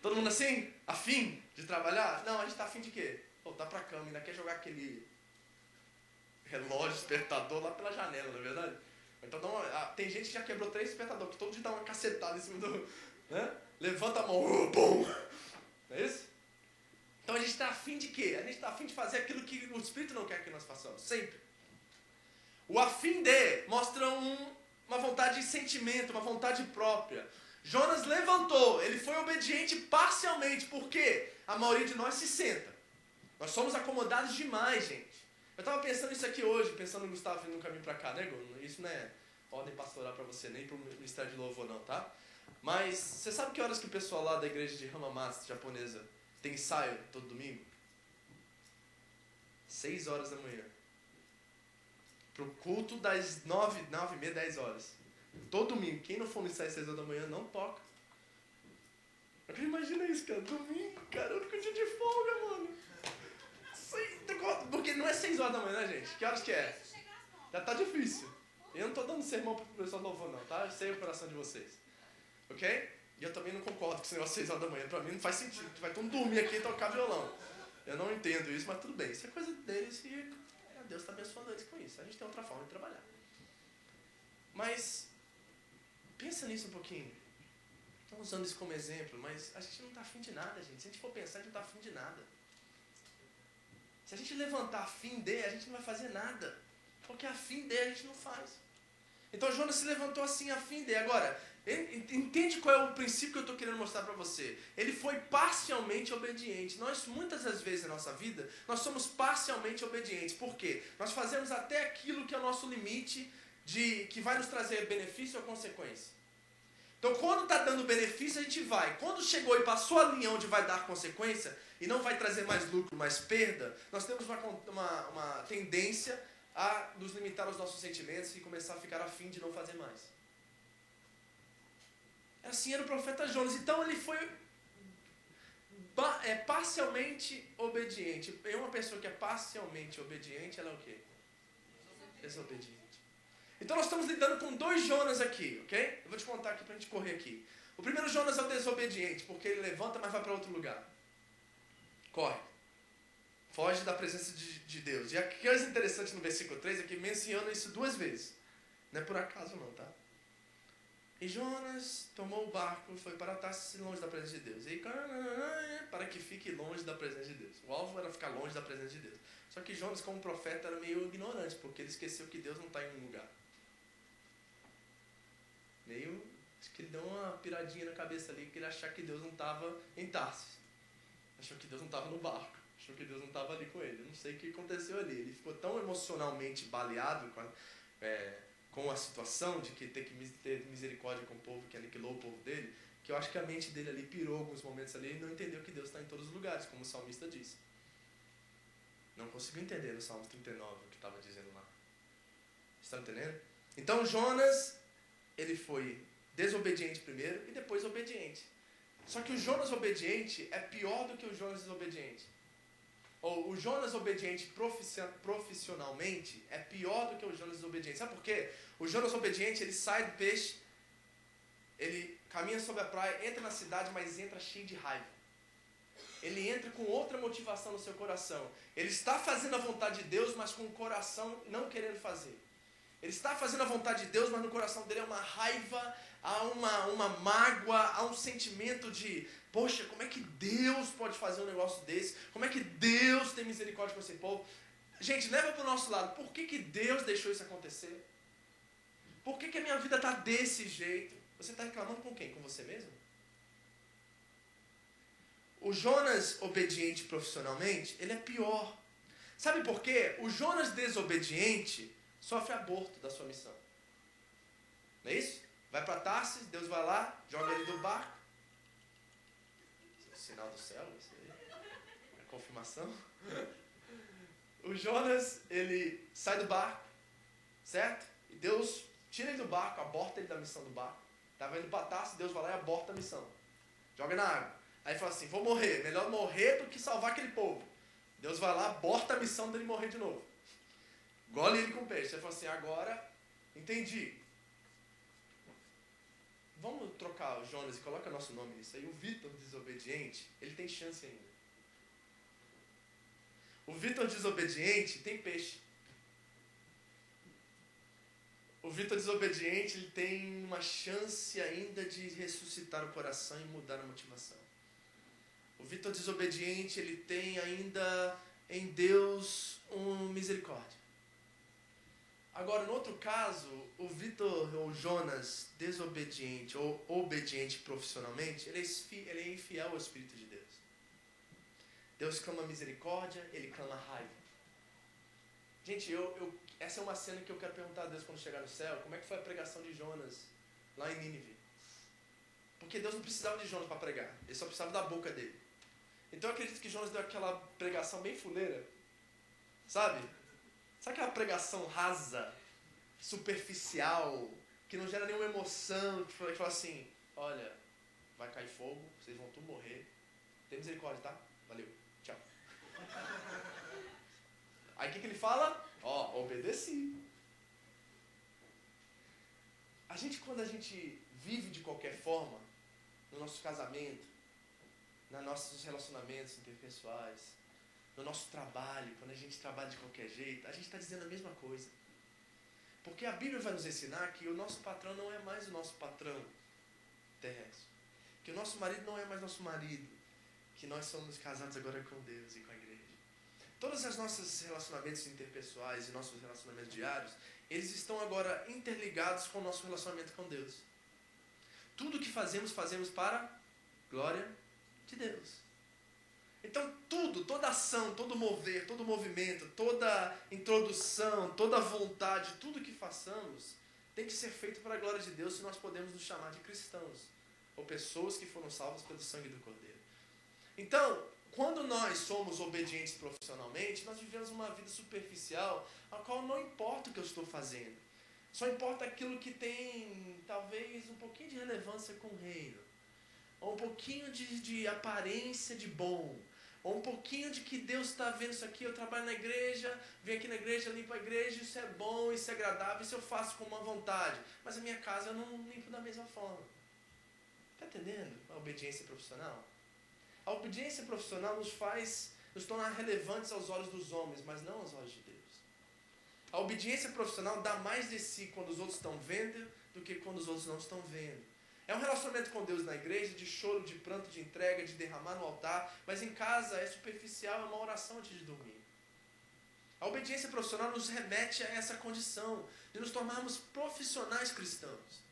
Todo mundo assim, afim de trabalhar? Não, a gente tá afim de quê? Voltar pra cama, ainda quer jogar aquele relógio, despertador lá pela janela, não é verdade? Então tem gente que já quebrou 3 despertadores, que todo dia dá uma cacetada em cima do... Né? Levanta a mão, bum! Não é isso? Então a gente está afim de quê? A gente está afim de fazer aquilo que o Espírito não quer que nós façamos, sempre. O afim de mostra uma vontade de sentimento, uma vontade própria. Jonas levantou, ele foi obediente parcialmente, porque a maioria de nós se senta. Nós somos acomodados demais, gente. Eu estava pensando isso aqui hoje, pensando no Gustavo vindo no caminho para cá, né, Gon? Isso não é ordem pastoral para você, nem para o Ministério de Louvor não, tá? Mas você sabe que horas que o pessoal lá da igreja de Hamamatsu japonesa tem ensaio todo domingo? 6 horas da manhã. Pro culto das 9h30, 10 horas. Todo domingo. Quem não for no ensaio às 6 horas da manhã, não toca. Imagina isso, cara. Domingo, cara. O único dia de folga, mano. Porque não é 6 horas da manhã, né, gente? Que horas que é? Já tá difícil. Eu não tô dando sermão pro pessoal do louvor, não, tá? Eu sei o coração de vocês. Ok? E eu também não concordo com esse negócio 6 horas da manhã. Pra mim não faz sentido. Vai todo mundo dormir aqui e tocar violão. Eu não entendo isso, mas tudo bem. Isso é coisa deles e Deus está abençoando eles com isso. A gente tem outra forma de trabalhar. Mas, pensa nisso um pouquinho. Estamos usando isso como exemplo, mas a gente não está afim de nada, gente. Se a gente for pensar, a gente não está afim de nada. Se a gente levantar a fim de, a gente não vai fazer nada. Porque a fim de a gente não faz. Então Jonas se levantou assim a fim de. Agora, entende qual é o princípio que eu estou querendo mostrar para você? Ele foi parcialmente obediente. Nós, muitas das vezes na nossa vida, nós somos parcialmente obedientes. Por quê? Nós fazemos até aquilo que é o nosso limite, que vai nos trazer benefício ou consequência. Então, quando está dando benefício, a gente vai. Quando chegou e passou a linha onde vai dar consequência, e não vai trazer mais lucro, mais perda, nós temos uma tendência a nos limitar aos nossos sentimentos e começar a ficar afim de não fazer mais. Assim era o profeta Jonas. Então, ele foi parcialmente obediente. E uma pessoa que é parcialmente obediente, ela é o quê? Desobediente. Então nós estamos lidando com dois Jonas aqui, ok? Eu vou te contar aqui pra gente correr aqui. O primeiro Jonas é o desobediente, porque ele levanta, mas vai para outro lugar. Corre. Foge da presença de Deus. E a coisa interessante no versículo 3 é que menciona isso 2 vezes. Não é por acaso não, tá? E Jonas tomou o barco, foi para Tarsis, longe da presença de Deus. E para que fique longe da presença de Deus. O alvo era ficar longe da presença de Deus. Só que Jonas, como profeta, era meio ignorante, porque ele esqueceu que Deus não está em um lugar. Acho que ele deu uma piradinha na cabeça ali, que ele achava que Deus não estava em Tarsis. Achou que Deus não estava no barco. Achou que Deus não estava ali com ele. Eu não sei o que aconteceu ali. Ele ficou tão emocionalmente baleado com a situação de que ter que ter misericórdia com o povo que aniquilou o povo dele, que eu acho que a mente dele ali pirou alguns momentos ali e não entendeu que Deus está em todos os lugares, como o salmista disse. Não conseguiu entender no Salmo 39 o que estava dizendo lá. Está entendendo? Então Jonas, ele foi desobediente primeiro e depois obediente. Só que o Jonas obediente é pior do que o Jonas desobediente. Ou o Jonas obediente profissionalmente é pior do que o Jonas desobediente. Sabe por quê? O Jonas obediente, ele sai do peixe, ele caminha sobre a praia, entra na cidade, mas entra cheio de raiva. Ele entra com outra motivação no seu coração. Ele está fazendo a vontade de Deus, mas com o coração não querendo fazer. Ele está fazendo a vontade de Deus, mas no coração dele é uma raiva, há uma mágoa, há um sentimento de, poxa, como é que Deus pode fazer um negócio desse? Como é que Deus tem misericórdia com esse povo? Gente, leva para o nosso lado. Por que Deus deixou isso acontecer? Por que a minha vida está desse jeito? Você está reclamando com quem? Com você mesmo? O Jonas obediente profissionalmente, ele é pior. Sabe por quê? O Jonas desobediente sofre aborto da sua missão. Não é isso? Vai para Tarsis, Deus vai lá, joga ele do barco. Sinal do céu, isso aí. É confirmação. O Jonas, ele sai do barco, certo? E Deus tira ele do barco, aborta ele da missão do barco. Estava indo para Tarsis, Deus vai lá e aborta a missão. Joga na água. Aí fala assim, vou morrer, melhor morrer do que salvar aquele povo. Deus vai lá, aborta a missão dele morrer de novo. Engole ele com peixe. Aí fala assim, agora entendi. Vamos trocar o Jonas e coloca nosso nome nisso aí. O Vitor desobediente, ele tem chance ainda. O Vitor desobediente tem peixe. O Vitor desobediente, ele tem uma chance ainda de ressuscitar o coração e mudar a motivação. O Vitor desobediente, ele tem ainda em Deus uma misericórdia. Agora, no outro caso, o Vitor ou Jonas desobediente ou obediente profissionalmente, ele é infiel ao Espírito de Deus. Deus clama misericórdia, ele clama raiva. Gente, essa é uma cena que eu quero perguntar a Deus quando chegar no céu. Como é que foi a pregação de Jonas lá em Nínive? Porque Deus não precisava de Jonas para pregar. Ele só precisava da boca dele. Então eu acredito que Jonas deu aquela pregação bem fuleira. Sabe? Sabe aquela pregação rasa, superficial, que não gera nenhuma emoção, que fala assim, olha, vai cair fogo, vocês vão tudo morrer. Tem misericórdia, tá? Valeu, tchau. Aí o que ele fala? Obedeci. Quando a gente vive de qualquer forma, no nosso casamento, nos nossos relacionamentos interpessoais, no nosso trabalho, quando a gente trabalha de qualquer jeito, a gente está dizendo a mesma coisa. Porque a Bíblia vai nos ensinar que o nosso patrão não é mais o nosso patrão terrestre. que o nosso marido não é mais nosso marido, que nós somos casados agora com Deus e com a igreja. Todos os nossos relacionamentos interpessoais e nossos relacionamentos diários, eles estão agora interligados com o nosso relacionamento com Deus. Tudo que fazemos, fazemos para glória de Deus. Então tudo, toda ação, todo mover, todo movimento, toda introdução, toda vontade, tudo que façamos tem que ser feito para a glória de Deus, se nós podemos nos chamar de cristãos, ou pessoas que foram salvas pelo sangue do Cordeiro. Então, quando nós somos obedientes profissionalmente, nós vivemos uma vida superficial, a qual não importa o que eu estou fazendo. Só importa aquilo que tem, talvez, um pouquinho de relevância com o reino. Ou um pouquinho de aparência de bom. Ou um pouquinho de que Deus está vendo isso aqui, eu trabalho na igreja, venho aqui na igreja, limpo a igreja, isso é bom, isso é agradável, isso eu faço com uma vontade. Mas a minha casa eu não limpo da mesma forma. Está entendendo a obediência profissional? A obediência profissional nos tornar relevantes aos olhos dos homens, mas não aos olhos de Deus. A obediência profissional dá mais de si quando os outros estão vendo do que quando os outros não estão vendo. É um relacionamento com Deus na igreja, de choro, de pranto, de entrega, de derramar no altar, mas em casa é superficial, é uma oração antes de dormir. A obediência profissional nos remete a essa condição de nos tornarmos profissionais cristãos.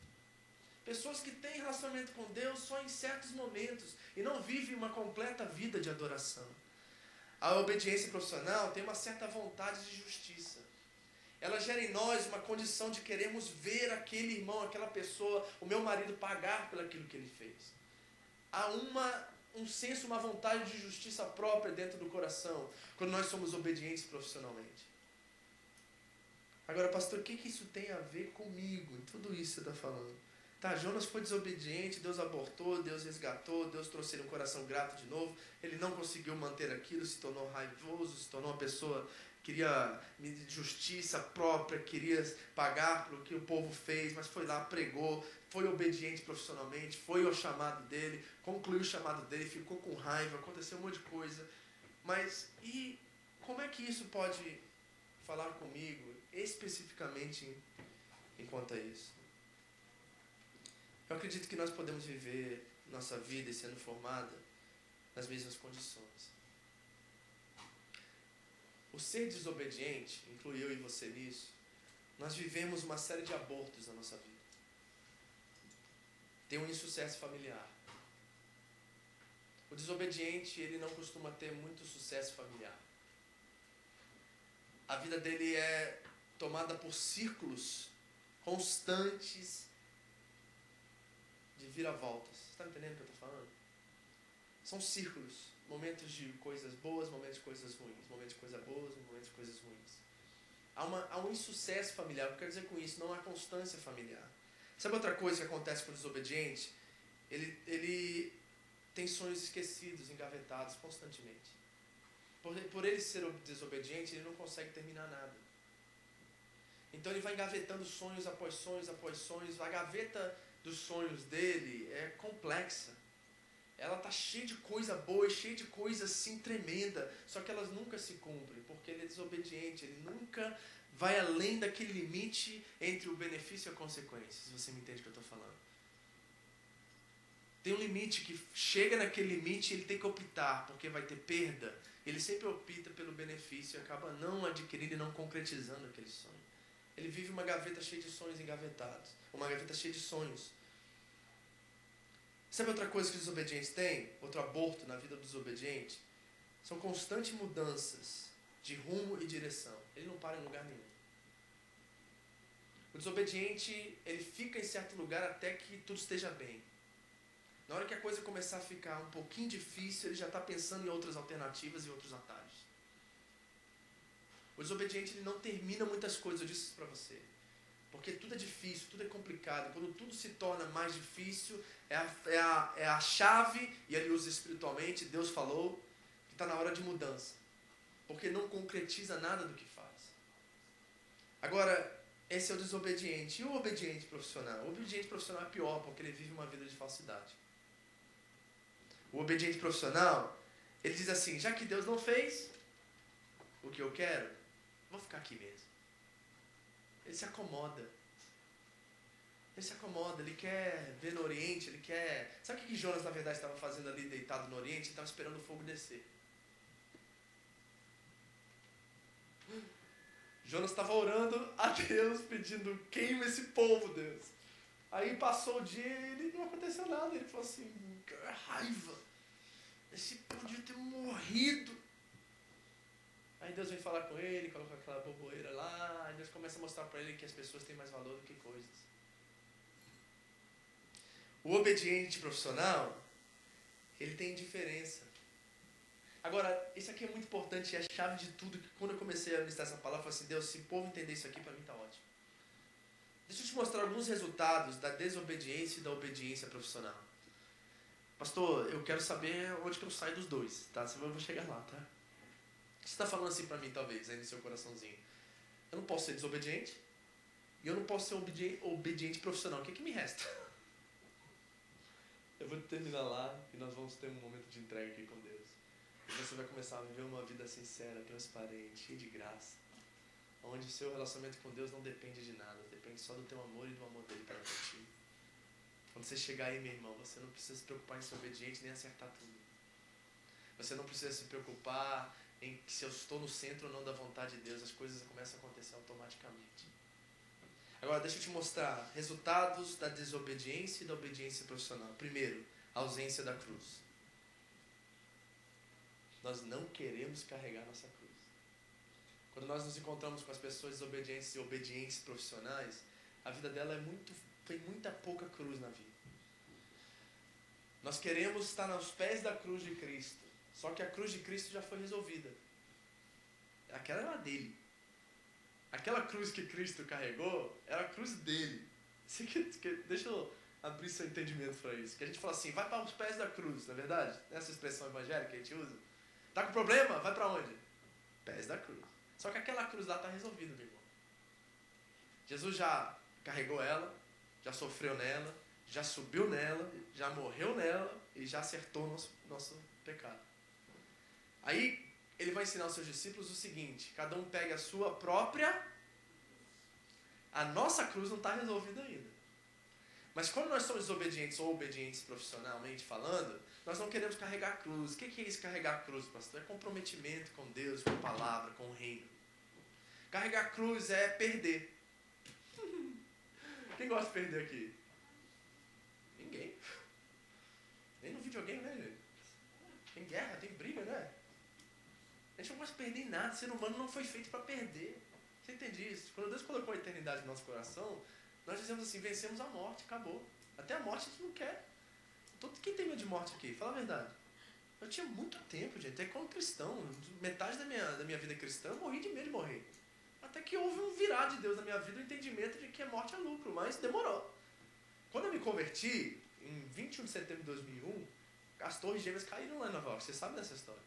Pessoas que têm relacionamento com Deus só em certos momentos e não vivem uma completa vida de adoração. A obediência profissional tem uma certa vontade de justiça. Ela gera em nós uma condição de queremos ver aquele irmão, aquela pessoa, o meu marido pagar pelo aquilo que ele fez. Há um senso, uma vontade de justiça própria dentro do coração, quando nós somos obedientes profissionalmente. Agora, pastor, o que isso tem a ver comigo? Em tudo isso que você está falando. Tá, Jonas foi desobediente, Deus abortou, Deus resgatou, Deus trouxe ele um coração grato de novo. Ele não conseguiu manter aquilo, se tornou raivoso, se tornou uma pessoa que queria justiça própria, queria pagar pelo que o povo fez, mas foi lá, pregou, foi obediente profissionalmente, foi ao chamado dele, concluiu o chamado dele, ficou com raiva, aconteceu um monte de coisa. Mas, e como é que isso pode falar comigo, especificamente enquanto a isso? Eu acredito que nós podemos viver nossa vida sendo formada nas mesmas condições. O ser desobediente, inclui eu e você nisso, nós vivemos uma série de abortos na nossa vida. Tem um insucesso familiar. O desobediente, ele não costuma ter muito sucesso familiar. A vida dele é tomada por círculos constantes de viravoltas. Você está entendendo o que eu estou falando? São círculos. Momentos de coisas boas, momentos de coisas ruins. Momentos de coisas boas, momentos de coisas ruins. Há um insucesso familiar. O que eu quero dizer com isso? Não há constância familiar. Sabe outra coisa que acontece com o desobediente? Ele tem sonhos esquecidos, engavetados constantemente. Por ele ser desobediente, ele não consegue terminar nada. Então ele vai engavetando sonhos após sonhos após sonhos. A gaveta dos sonhos dele é complexa. Ela está cheia de coisa boa, cheia de coisa assim tremenda, só que elas nunca se cumprem, porque ele é desobediente, ele nunca vai além daquele limite entre o benefício e a consequência, se você me entende o que eu estou falando. Tem um limite que chega naquele limite e ele tem que optar, porque vai ter perda. Ele sempre opta pelo benefício e acaba não adquirindo e não concretizando aquele sonho. Ele vive uma gaveta cheia de sonhos engavetados, uma gaveta cheia de sonhos. Sabe outra coisa que os desobedientes têm? Outro aborto na vida do desobediente? São constantes mudanças de rumo e direção. Ele não para em lugar nenhum. O desobediente, ele fica em certo lugar até que tudo esteja bem. Na hora que a coisa começar a ficar um pouquinho difícil, ele já está pensando em outras alternativas e outros atalhos. O desobediente, ele não termina muitas coisas, eu disse isso para você. Porque tudo é difícil, tudo é complicado. Quando tudo se torna mais difícil, é a chave, e ele usa espiritualmente, Deus falou, que está na hora de mudança. Porque não concretiza nada do que faz. Agora, esse é o desobediente. E o obediente profissional? O obediente profissional é pior, porque ele vive uma vida de falsidade. O obediente profissional, ele diz assim, já que Deus não fez o que eu quero, vou ficar aqui mesmo. Ele se acomoda. Ele se acomoda, ele quer ver no Oriente, ele quer... Sabe o que Jonas, na verdade, estava fazendo ali deitado no Oriente? Ele estava esperando o fogo descer. Jonas estava orando a Deus, pedindo, queima esse povo, Deus. Aí passou o dia e ele não aconteceu nada. Ele falou assim, que raiva. Esse povo devia ter morrido. Aí Deus vem falar com ele, coloca aquela borboleira lá. Aí Deus começa a mostrar para ele que as pessoas têm mais valor do que coisas. O obediente profissional, ele tem diferença. Agora, isso aqui é muito importante, é a chave de tudo, que quando eu comecei a ministrar essa palavra, eu falei assim, Deus, se o povo entender isso aqui, para mim está ótimo. Deixa eu te mostrar alguns resultados da desobediência e da obediência profissional. Pastor, eu quero saber onde que eu saio dos dois, tá? Senão eu vou chegar lá, tá? Você está falando assim para mim, talvez, aí no seu coraçãozinho. Eu não posso ser desobediente e eu não posso ser obediente profissional. O que que me resta? Eu vou terminar lá e nós vamos ter um momento de entrega aqui com Deus. E você vai começar a viver uma vida sincera, transparente, cheia de graça. Onde o seu relacionamento com Deus não depende de nada. Depende só do teu amor e do amor dele para contigo. Quando você chegar aí, meu irmão, você não precisa se preocupar em ser obediente nem acertar tudo. Você não precisa se preocupar em se eu estou no centro ou não da vontade de Deus. As coisas começam a acontecer automaticamente. Agora, deixa eu te mostrar resultados da desobediência e da obediência profissional. Primeiro, a ausência da cruz. Nós não queremos carregar nossa cruz. Quando nós nos encontramos com as pessoas desobedientes e obedientes profissionais, a vida dela tem muita pouca cruz na vida. Nós queremos estar aos pés da cruz de Cristo. Só que a cruz de Cristo já foi resolvida. Aquela era dele. Aquela cruz que Cristo carregou era a cruz dele. Deixa eu abrir seu entendimento para isso. Que a gente fala assim, vai para os pés da cruz, não é verdade? Essa expressão evangélica que a gente usa. Tá com problema? Vai para onde? Pés da cruz. Só que aquela cruz lá está resolvida, meu irmão. Jesus já carregou ela, já sofreu nela, já subiu nela, já morreu nela e já acertou nosso pecado. Aí ele vai ensinar aos seus discípulos o seguinte, cada um pega a sua própria... A nossa cruz não está resolvida ainda. Mas quando nós somos desobedientes ou obedientes profissionalmente falando, nós não queremos carregar a cruz. O que é isso, carregar a cruz, pastor? É comprometimento com Deus, com a palavra, com o reino. Carregar a cruz é perder. Quem gosta de perder aqui? Ninguém. Nem no videogame, né, gente? Tem guerra, tem briga, né? A gente não gosta de perder em nada. O ser humano não foi feito para perder. Você entende isso? Quando Deus colocou a eternidade no nosso coração, nós dizemos assim, vencemos a morte, acabou. Até a morte a gente não quer. Quem tem medo de morte aqui? Fala a verdade. Eu tinha muito tempo, gente, até como cristão. Metade da minha vida cristã, eu morri de medo de morrer. Até que houve um virar de Deus na minha vida, o entendimento de que a morte é lucro, mas demorou. Quando eu me converti, em 21 de setembro de 2001, as torres gêmeas caíram lá em Nova York. Você sabe dessa história.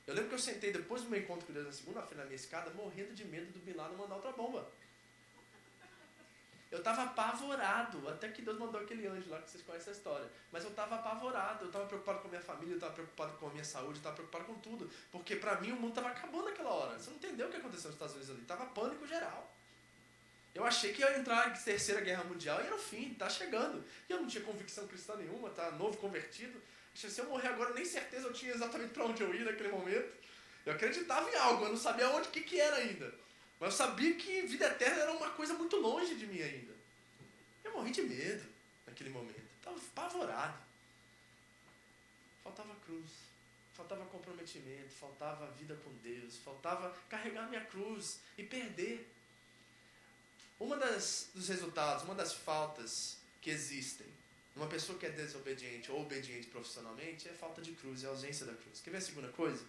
Eu lembro que eu sentei depois do meu encontro com Deus na segunda-feira na minha escada, morrendo de medo do Bin Laden mandar outra bomba. Eu estava apavorado, até que Deus mandou aquele anjo lá, que vocês conhecem a história. Mas eu estava apavorado, eu estava preocupado com a minha família, eu estava preocupado com a minha saúde, eu estava preocupado com tudo. Porque para mim o mundo estava acabando naquela hora. Você não entendeu o que aconteceu nos Estados Unidos ali, estava pânico geral. Eu achei que ia entrar em terceira guerra mundial e era o fim, tá chegando. E eu não tinha convicção cristã nenhuma, tá novo convertido. Se eu morrer agora, nem certeza eu tinha exatamente para onde eu ia naquele momento. Eu acreditava em algo, eu não sabia onde, o que era ainda. Mas eu sabia que vida eterna era uma coisa muito longe de mim ainda. Eu morri de medo naquele momento. Estava apavorado. Faltava cruz. Faltava comprometimento. Faltava vida com Deus. Faltava carregar minha cruz e perder. Dos resultados, uma das faltas que existem numa pessoa que é desobediente ou obediente profissionalmente é a falta de cruz, é a ausência da cruz. Quer ver a segunda coisa?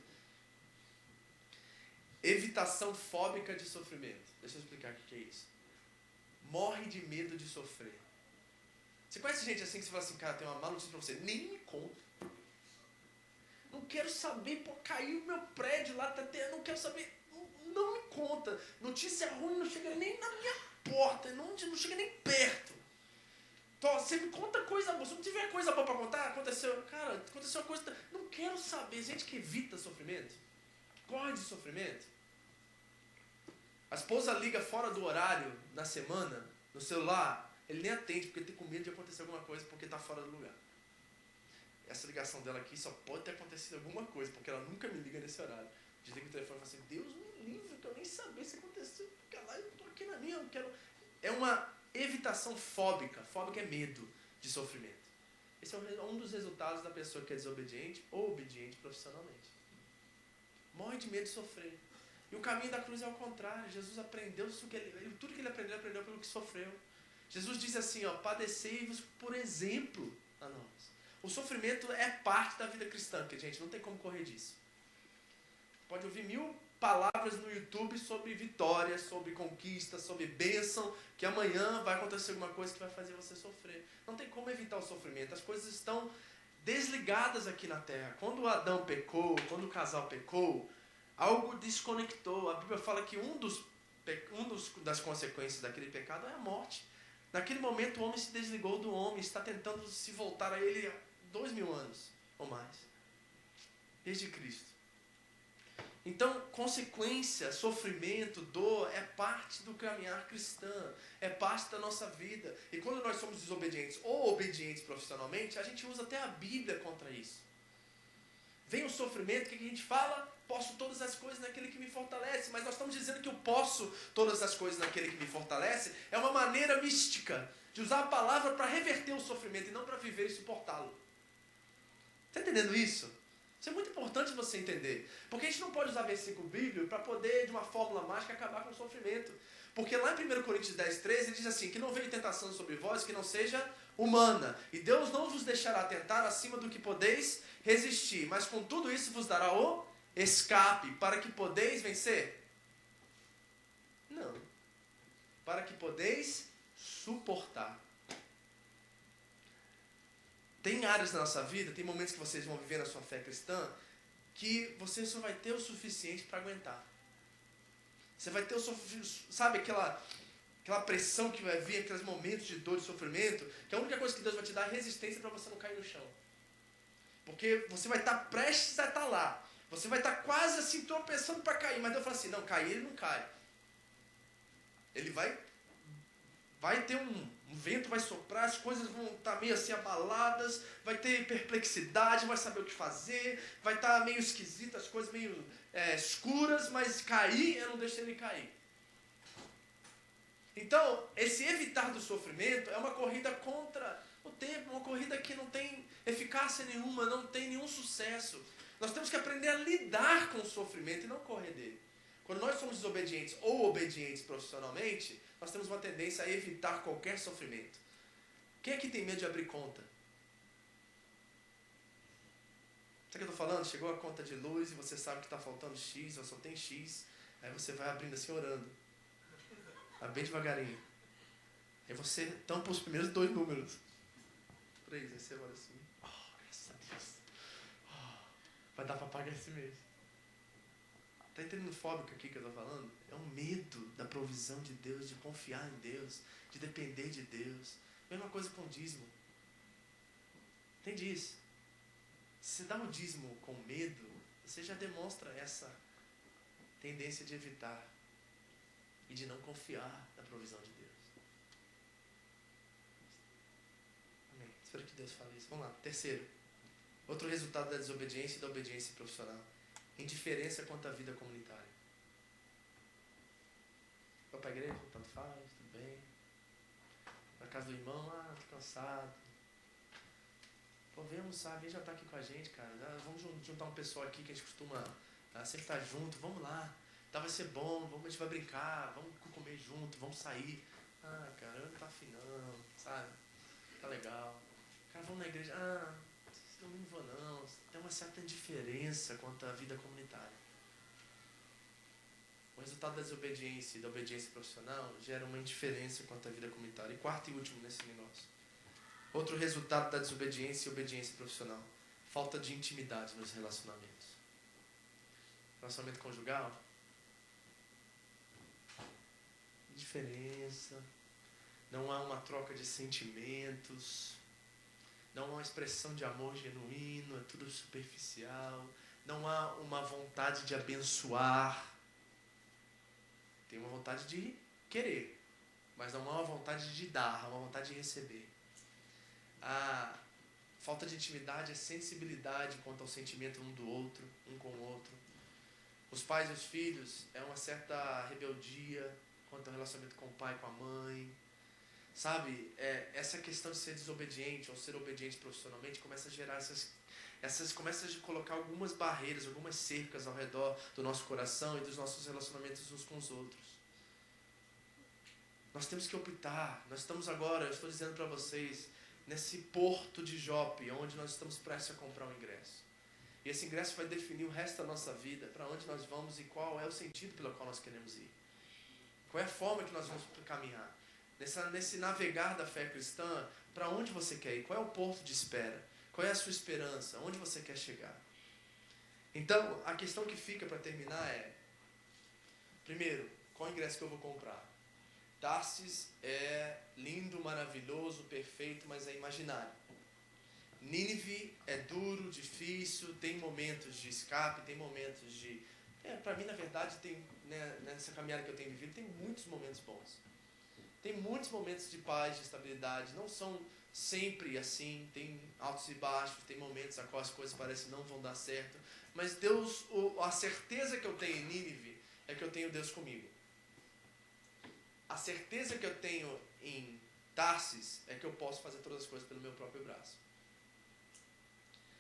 Evitação fóbica de sofrimento. Deixa eu explicar o que é isso. Morre de medo de sofrer. Você conhece gente assim que você fala assim, cara, tem uma má notícia pra você, nem me conta. Não quero saber, pô, caiu meu prédio lá, não quero saber, não me conta. Notícia ruim não chega nem na minha porta, não chega nem perto. Então, você me conta coisa boa, se não tiver coisa boa pra contar, aconteceu uma coisa, não quero saber. Gente que evita sofrimento, corre de sofrimento. A esposa liga fora do horário, na semana, no celular, ele nem atende, porque ele tem com medo de acontecer alguma coisa, porque está fora do lugar. Essa ligação dela aqui só pode ter acontecido alguma coisa, porque ela nunca me liga nesse horário. Desliga o telefone e fala assim, Deus me livre, que eu nem sabia se aconteceu, porque lá eu estou aqui na minha, eu quero... É uma evitação fóbica. Fóbica é medo de sofrimento. Esse é um dos resultados da pessoa que é desobediente ou obediente profissionalmente. Morre de medo de sofrer. E o caminho da cruz é ao contrário. Jesus aprendeu tudo que ele aprendeu pelo que sofreu. Jesus diz assim, ó, padecei-vos por exemplo a nós. O sofrimento é parte da vida cristã, porque, gente, não tem como correr disso. Pode ouvir 1000 palavras no YouTube sobre vitória, sobre conquista, sobre bênção, que amanhã vai acontecer alguma coisa que vai fazer você sofrer. Não tem como evitar o sofrimento. As coisas estão desligadas aqui na Terra. Quando Adão pecou, quando o casal pecou, algo desconectou. A Bíblia fala que das consequências daquele pecado é a morte. Naquele momento o homem se desligou do homem, está tentando se voltar a ele há 2000 anos ou mais. Desde Cristo. Então, consequência, sofrimento, dor, é parte do caminhar cristã, é parte da nossa vida. E quando nós somos desobedientes ou obedientes profissionalmente, a gente usa até a Bíblia contra isso. Vem o sofrimento, o que a gente fala? Posso todas as coisas naquele que me fortalece. Mas nós estamos dizendo que eu posso todas as coisas naquele que me fortalece. É uma maneira mística de usar a palavra para reverter o sofrimento e não para viver e suportá-lo. Está entendendo isso? Isso é muito importante você entender. Porque a gente não pode usar versículo bíblico para poder, de uma fórmula mágica, acabar com o sofrimento. Porque lá em 1 Coríntios 10, 13, ele diz assim, que não veio tentação sobre vós que não seja humana. E Deus não vos deixará tentar acima do que podeis resistir. Mas com tudo isso vos dará o escape, para que podeis vencer? Não. Para que podeis suportar. Tem áreas na nossa vida, tem momentos que vocês vão viver na sua fé cristã, que você só vai ter o suficiente para aguentar. Você vai ter o suficiente, sabe aquela pressão que vai vir, aqueles momentos de dor e sofrimento, que a única coisa que Deus vai te dar é resistência para você não cair no chão. Porque você vai estar prestes a estar lá. Você vai estar quase assim tropeçando para cair, mas Deus fala assim, não, cair ele não cai. Ele vai ter um vento, vai soprar, as coisas vão estar meio assim abaladas, vai ter perplexidade, vai saber o que fazer, vai estar meio esquisito, as coisas meio escuras, mas cair, eu não deixo ele cair. Então, esse evitar do sofrimento é uma corrida contra o tempo, uma corrida que não tem eficácia nenhuma, não tem nenhum sucesso. Nós temos que aprender a lidar com o sofrimento e não correr dele. Quando nós somos desobedientes ou obedientes profissionalmente, nós temos uma tendência a evitar qualquer sofrimento. Quem aqui tem medo de abrir conta? Sabe o que eu estou falando? Chegou a conta de luz e você sabe que está faltando X, ou só tem X. Aí você vai abrindo assim, orando. Vai bem devagarinho. Aí você tampa os primeiros 2 números. 3, aí você olha assim. Oh, graças a Deus. Oh, vai dar para pagar esse mês. Está entendendo o fóbico aqui que eu estou falando? É um medo da provisão de Deus, de confiar em Deus, de depender de Deus. Mesma coisa com o dízimo. Entende isso? Se você dá o dízimo com medo, você já demonstra essa tendência de evitar e de não confiar na provisão de Deus. Amém. Espero que Deus fale isso. Vamos lá. Terceiro. Outro resultado da desobediência e da obediência profissional. Indiferença quanto à vida comunitária. Vai para a igreja, tanto faz, tudo bem. Na casa do irmão, tô cansado. Pô, vem almoçar, vem jantar aqui com a gente, cara. Vamos juntar um pessoal aqui que a gente costuma sempre estar junto, vamos lá. Tá, vai ser bom, a gente vai brincar, vamos comer junto, vamos sair. Cara, eu não tá afim não, sabe? Tá legal. Cara, vamos na igreja. Eu não vou não. Tem uma certa indiferença quanto à vida comunitária. O resultado da desobediência e da obediência profissional gera uma indiferença quanto à vida comunitária. E quarto e último nesse negócio. Outro resultado da desobediência e obediência profissional. Falta de intimidade nos relacionamentos. Relacionamento conjugal. Indiferença. Não há uma troca de sentimentos. Não há uma expressão de amor genuíno, é tudo superficial. Não há uma vontade de abençoar. Tem uma vontade de querer. mas não há uma vontade de dar, há uma vontade de receber. A falta de intimidade é sensibilidade quanto ao sentimento um do outro, um com o outro. Os pais e os filhos é uma certa rebeldia quanto ao relacionamento com o pai e com a mãe. Sabe, essa questão de ser desobediente ou ser obediente profissionalmente começa a gerar começa a colocar algumas barreiras, algumas cercas ao redor do nosso coração e dos nossos relacionamentos uns com os outros. Nós temos que optar. Nós estamos agora, eu estou dizendo para vocês, nesse porto de Jope, onde nós estamos prestes a comprar um ingresso. E esse ingresso vai definir o resto da nossa vida, para onde nós vamos e qual é o sentido pelo qual nós queremos ir. Qual é a forma que nós vamos caminhar. Nesse navegar da fé cristã, para onde você quer ir? Qual é o porto de espera? Qual é a sua esperança? Onde você quer chegar? Então, a questão que fica para terminar é: primeiro, qual ingresso que eu vou comprar? Tarsis é lindo, maravilhoso, perfeito, mas é imaginário. Nínive é duro, difícil, tem momentos de escape, tem momentos de... para mim, na verdade, tem, né, nessa caminhada que eu tenho vivido, tem muitos momentos bons. Tem muitos momentos de paz, de estabilidade. Não são sempre assim. Tem altos e baixos. Tem momentos a qual as coisas parecem não vão dar certo. Mas Deus, a certeza que eu tenho em Nínive é que eu tenho Deus comigo. A certeza que eu tenho em Tarsis é que eu posso fazer todas as coisas pelo meu próprio braço.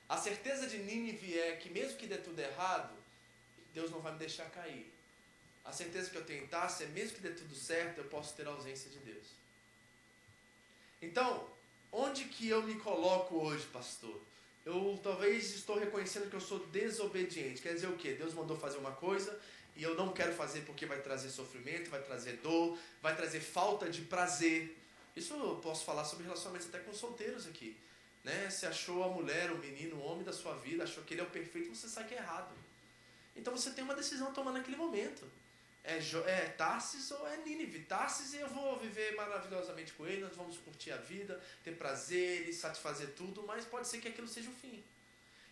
A certeza de Nínive é que mesmo que dê tudo errado, Deus não vai me deixar cair. A certeza que eu tenho em Tarsis é mesmo que dê tudo certo, eu posso ter a ausência de Deus. Então, onde que eu me coloco hoje, pastor? Eu talvez estou reconhecendo que eu sou desobediente. Quer dizer o quê? Deus mandou fazer uma coisa e eu não quero fazer porque vai trazer sofrimento, vai trazer dor, vai trazer falta de prazer. Isso eu posso falar sobre relacionamentos até com solteiros aqui. Né? Você achou a mulher, o menino, o homem da sua vida, achou que ele é o perfeito, você sabe que é errado. Então você tem uma decisão a tomar naquele momento. É Tarsis ou é Nínive? Tarsis eu vou viver maravilhosamente com ele, nós vamos curtir a vida, ter prazeres, satisfazer tudo, mas pode ser que aquilo seja o fim.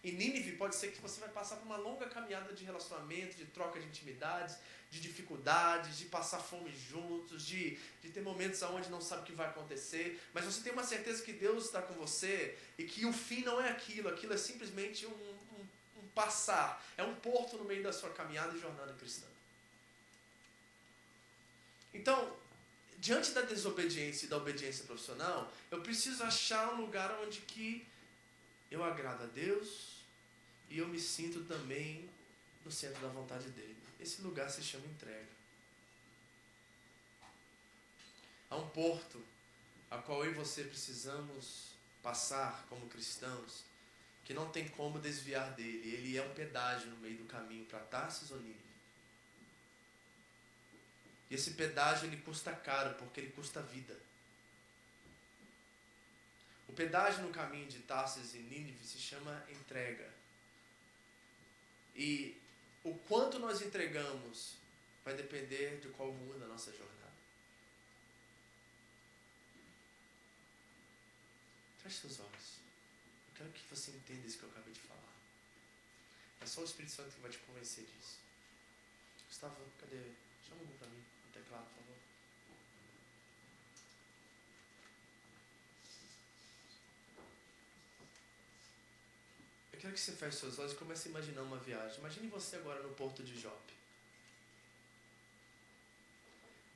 E Nínive pode ser que você vai passar por uma longa caminhada de relacionamento, de troca de intimidades, de dificuldades, de passar fome juntos, de ter momentos onde não sabe o que vai acontecer, mas você tem uma certeza que Deus está com você e que o fim não é aquilo é simplesmente um passar, é um porto no meio da sua caminhada e jornada cristã. Então, diante da desobediência e da obediência profissional, eu preciso achar um lugar onde que eu agrado a Deus e eu me sinto também no centro da vontade dele. Esse lugar se chama entrega. Há um porto a qual eu e você precisamos passar como cristãos, que não tem como desviar dele. Ele é um pedágio no meio do caminho para Tarsis ou Nínive. E esse pedágio ele custa caro, porque ele custa vida. O pedágio no caminho de Tarsis e Nínive se chama entrega. E o quanto nós entregamos vai depender de qual rumo da nossa jornada. Feche seus olhos. Eu quero que você entenda isso que eu acabei de falar. É só o Espírito Santo que vai te convencer disso. Gustavo, cadê? Chama um para mim, no teclado, por favor. Eu quero que você feche seus olhos e comece a imaginar uma viagem. Imagine você agora no porto de Jope.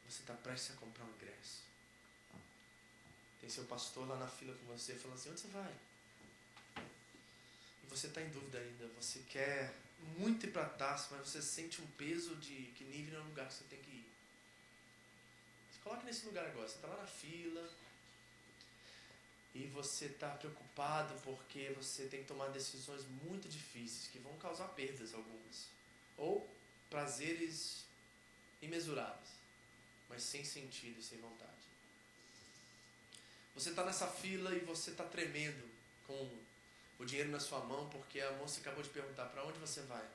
Você está prestes a comprar um ingresso. Tem seu pastor lá na fila com você falando assim: onde você vai? E você está em dúvida ainda. Você quer muito ir para Tarsis, mas você sente um peso de que Nínive não é um lugar que você tem que ir. Se coloque nesse lugar agora. Você está lá na fila e você está preocupado porque você tem que tomar decisões muito difíceis que vão causar perdas algumas. Ou prazeres imensuráveis, mas sem sentido e sem vontade. Você está nessa fila e você está tremendo com o dinheiro na sua mão porque a moça acabou de perguntar para onde você vai.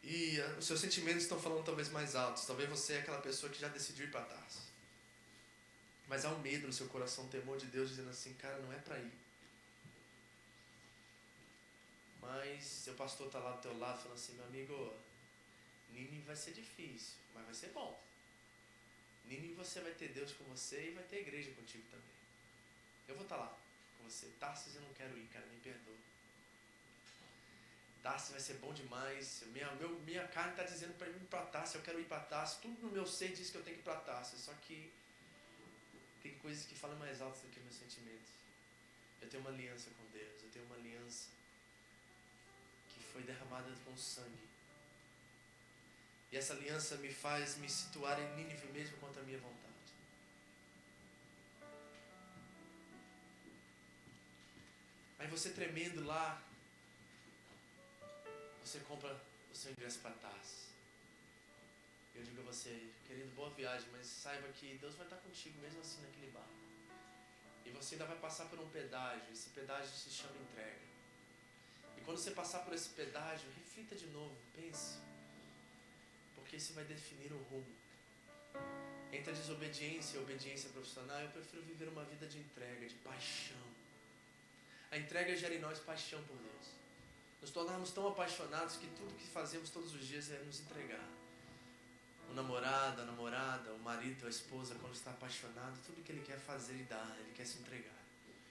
E os seus sentimentos estão falando talvez mais altos. Talvez você é aquela pessoa que já decidiu ir para Tarsis. Mas há um medo no seu coração, um temor de Deus dizendo assim: cara, não é para ir. Mas seu pastor está lá do teu lado falando assim: meu amigo, Nínive vai ser difícil, mas vai ser bom. Nínive você vai ter Deus com você e vai ter igreja contigo também. Eu vou estar lá com você. Tarsis, eu não quero ir, cara, me perdoa. Tarsis vai ser bom demais. Minha carne está dizendo para mim ir para Tarsis, eu quero ir para Tarsis. Tudo no meu ser diz que eu tenho que ir para Tarsis. Só que tem coisas que falam mais alto do que meus sentimentos. Eu tenho uma aliança com Deus. Eu tenho uma aliança que foi derramada com sangue. E essa aliança me faz me situar em Nínive mesmo contra a minha vontade. Aí você tremendo lá, você compra o seu ingresso para Tarsis. Eu digo a você, querido, boa viagem, mas saiba que Deus vai estar contigo mesmo assim naquele barco. E você ainda vai passar por um pedágio. Esse pedágio se chama entrega. E quando você passar por esse pedágio, reflita de novo, pense. Porque isso vai definir o rumo. Entre a desobediência e a obediência profissional, eu prefiro viver uma vida de entrega, de paixão. A entrega gera em nós paixão por Deus. Nos tornarmos tão apaixonados que tudo que fazemos todos os dias é nos entregar. O namorado, a namorada, o marido, a esposa, quando está apaixonado, tudo que ele quer fazer e dar, ele quer se entregar.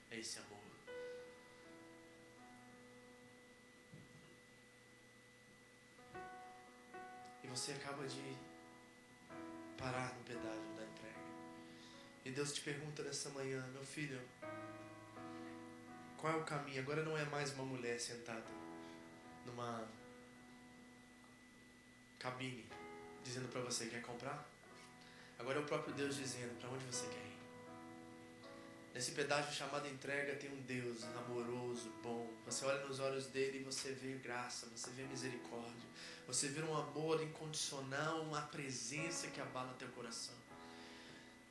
É esse amor. E você acaba de parar no pedágio da entrega. E Deus te pergunta nessa manhã, meu filho, qual é o caminho? Agora não é mais uma mulher sentada numa cabine dizendo para você, quer comprar? Agora é o próprio Deus dizendo para onde você quer ir. Nesse pedágio chamado entrega tem um Deus amoroso, bom. Você olha nos olhos dele e você vê graça, você vê misericórdia. Você vê um amor incondicional, uma presença que abala teu coração.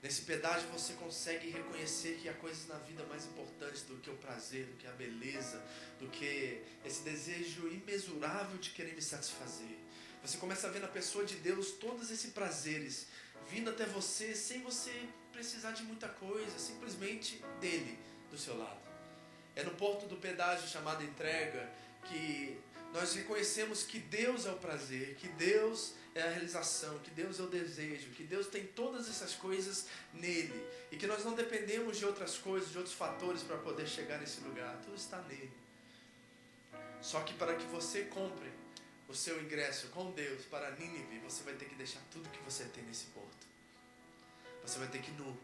Nesse pedágio você consegue reconhecer que há coisas na vida mais importantes do que o prazer, do que a beleza, do que esse desejo imensurável de querer me satisfazer. Você começa a ver na pessoa de Deus todos esses prazeres vindo até você sem você precisar de muita coisa, simplesmente dele do seu lado. É no porto do pedágio chamado entrega que nós reconhecemos que Deus é o prazer, que Deus é a realização, que Deus é o desejo, que Deus tem todas essas coisas nele e que nós não dependemos de outras coisas, de outros fatores para poder chegar nesse lugar. Tudo está nele. Só que para que você compre o seu ingresso com Deus para Nínive, você vai ter que deixar tudo que você tem nesse porto. Você vai ter que ir nu.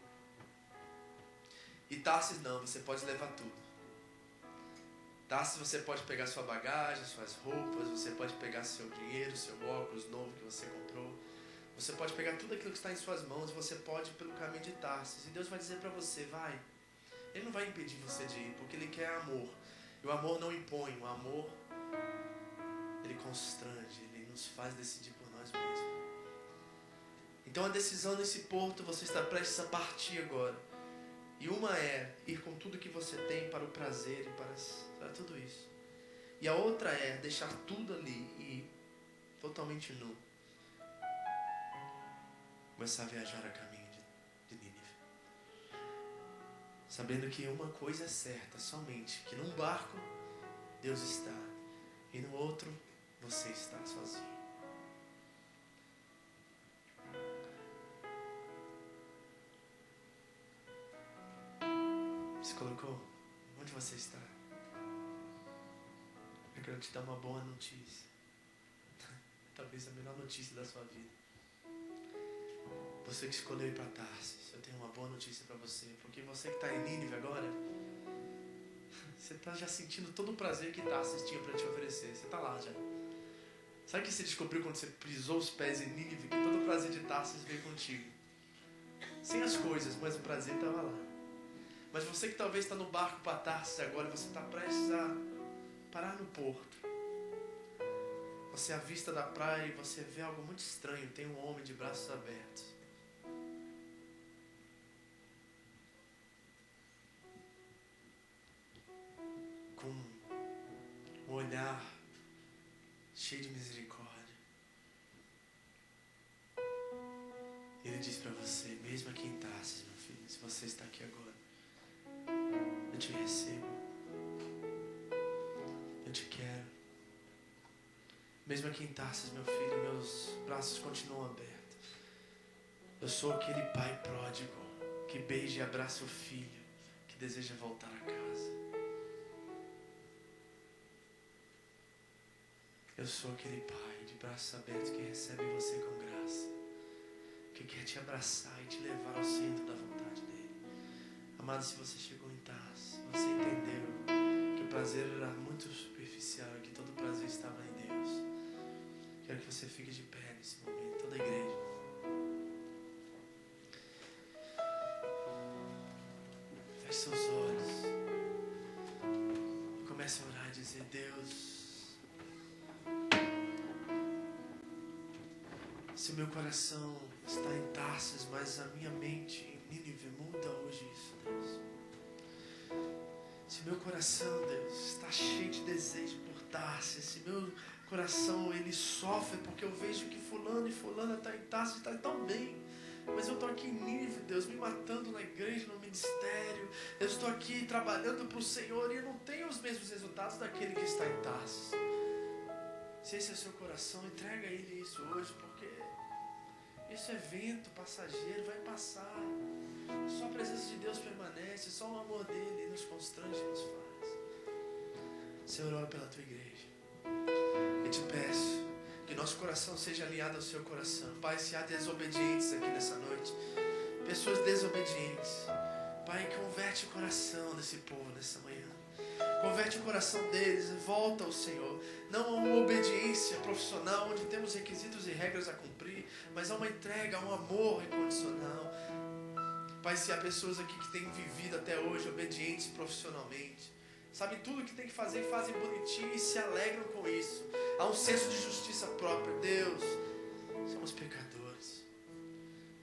E Tarsis não, você pode levar tudo. Tarsis você pode pegar sua bagagem, suas roupas, você pode pegar seu dinheiro, seu óculos novo que você comprou. Você pode pegar tudo aquilo que está em suas mãos e você pode ir pelo caminho de Tarsis. E Deus vai dizer para você, vai. Ele não vai impedir você de ir, porque Ele quer amor. E o amor não impõe, o amor Ele constrange, Ele nos faz decidir por nós mesmos. Então a decisão nesse porto, você está prestes a partir agora. E uma é ir com tudo que você tem para o prazer e para tudo isso. E a outra é deixar tudo ali e ir totalmente nu. Começar a viajar a caminho de Nínive. Sabendo que uma coisa é certa, somente que num barco Deus está e no outro você está sozinho. Se colocou? Onde você está? Eu quero te dar uma boa notícia. Talvez a melhor notícia da sua vida. Você que escolheu ir para Tarsis, eu tenho uma boa notícia para você. Porque você que está em Nínive agora, você está já sentindo todo o prazer que Tarsis tinha para te oferecer. Você está lá já. Sabe o que você descobriu quando você pisou os pés em Nínive? Que todo o prazer de Tarsis veio contigo. Sem as coisas, mas o prazer estava lá. Mas você que talvez está no barco para Tarsis agora, você está prestes a parar no porto. Você avista da praia e você vê algo muito estranho. Tem um homem de braços abertos. Com um olhar cheio de misericórdia. Ele diz para você, mesmo aqui em Tarsis, meu filho, se você está aqui agora, eu te recebo. Eu te quero. Mesmo aqui em Tarsis, meu filho, meus braços continuam abertos. Eu sou aquele pai pródigo que beija e abraça o filho que deseja voltar a casa. Eu sou aquele pai de braços abertos que recebe você com graça, que quer te abraçar e te levar ao centro da vontade dele. Amado, se você chegou em Tarso, você entendeu que o prazer era muito superficial e que todo o prazer estava em Deus. Quero que você fique de pé nesse momento, toda a igreja. Feche seus olhos e comece a orar e dizer: Deus, se meu coração está em Tarsis, mas a minha mente em Nínive, muda hoje isso, Deus. Se meu coração, Deus, está cheio de desejo por Tarsis, se meu coração ele sofre porque eu vejo que fulano e fulana está em Tarsis e está tão bem, mas eu estou aqui em Nínive, Deus, me matando na igreja, no ministério, eu estou aqui trabalhando para o Senhor e eu não tenho os mesmos resultados daquele que está em Tarsis. Se esse é o seu coração, entrega a Ele isso hoje, porque isso é vento passageiro, vai passar. Só a presença de Deus permanece, só o amor dele nos constrange e nos faz. Senhor, ora pela tua igreja. Eu te peço que nosso coração seja alinhado ao seu coração. Pai, se há desobedientes aqui nessa noite, pessoas desobedientes, Pai, converte o coração desse povo nessa manhã. Converte o coração deles, volta ao Senhor. Não a uma obediência profissional, onde temos requisitos e regras a cumprir, mas a uma entrega, a um amor incondicional. Pai, se há pessoas aqui que têm vivido até hoje obedientes profissionalmente, sabem tudo o que tem que fazer e fazem bonitinho e se alegram com isso. Há um senso de justiça própria. Deus, somos pecadores,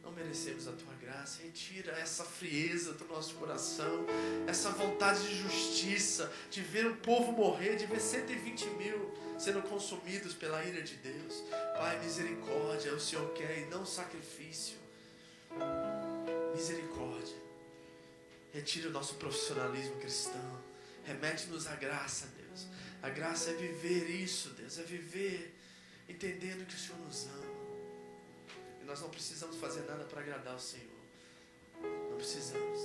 não merecemos a tua graça. Retira essa frieza do nosso coração, essa vontade de justiça, de ver o povo morrer, de ver 120 mil sendo consumidos pela ira de Deus. Pai, misericórdia, o Senhor quer e não sacrifício. Misericórdia. Retira o nosso profissionalismo cristão. Remete-nos à graça, Deus. A graça é viver isso, Deus. É viver entendendo que o Senhor nos ama. E nós não precisamos fazer nada para agradar o Senhor. Não precisamos.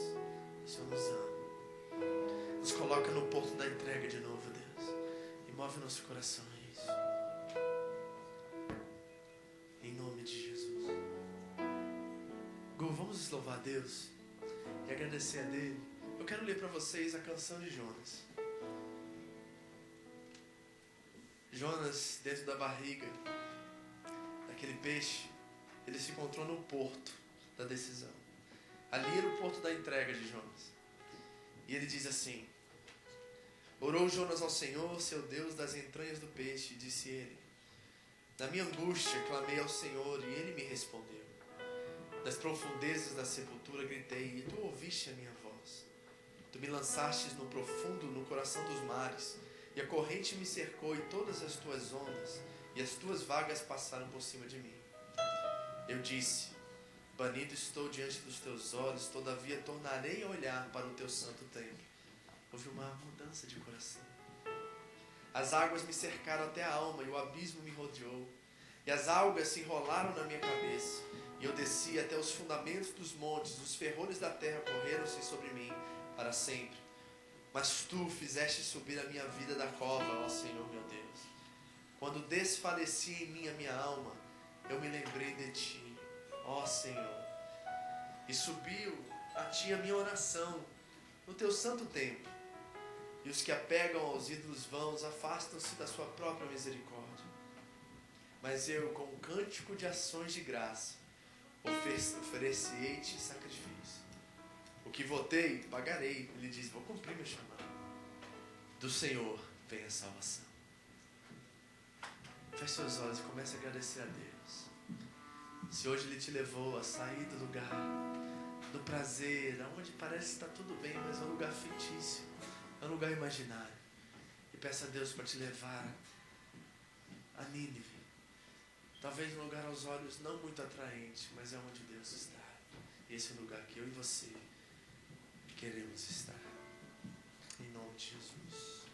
O Senhor nos ama. Nos coloca no porto da entrega de novo, Deus. E move o nosso coração a isso. Em nome de Jesus. Vamos louvar a Deus e agradecer a Dele. Eu quero ler para vocês a canção de Jonas. Jonas, dentro da barriga daquele peixe, ele se encontrou no porto da decisão. Ali era o porto da entrega de Jonas. E ele diz assim: orou Jonas ao Senhor, seu Deus, das entranhas do peixe, e disse ele: na minha angústia clamei ao Senhor, e Ele me respondeu. Das profundezas da sepultura gritei, e tu ouviste a minha voz. Tu me lançastes no profundo, no coração dos mares, e a corrente me cercou, e todas as tuas ondas, e as tuas vagas passaram por cima de mim. Eu disse: banido estou diante dos teus olhos, todavia tornarei a olhar para o teu santo templo. Houve uma mudança de coração. As águas me cercaram até a alma, e o abismo me rodeou, e as algas se enrolaram na minha cabeça. E eu desci até os fundamentos dos montes, os ferrolhos da terra correram-se sobre mim para sempre. Mas tu fizeste subir a minha vida da cova, ó Senhor meu Deus. Quando desfaleci em mim a minha alma, eu me lembrei de ti, ó Senhor. E subiu a ti a minha oração no teu santo templo. E os que apegam aos ídolos vãos afastam-se da sua própria misericórdia. Mas eu, com um cântico de ações de graça, ofereci-te sacrifício. O que votei, pagarei. Ele diz: vou cumprir meu chamado. Do Senhor vem a salvação. Feche seus olhos e comece a agradecer a Deus. Se hoje Ele te levou a sair do lugar do prazer, onde parece que está tudo bem, mas é um lugar fictício, é um lugar imaginário, e peça a Deus para te levar a Nínive. Talvez um lugar aos olhos não muito atraente, mas é onde Deus está. E esse é o lugar que eu e você queremos estar. Em nome de Jesus.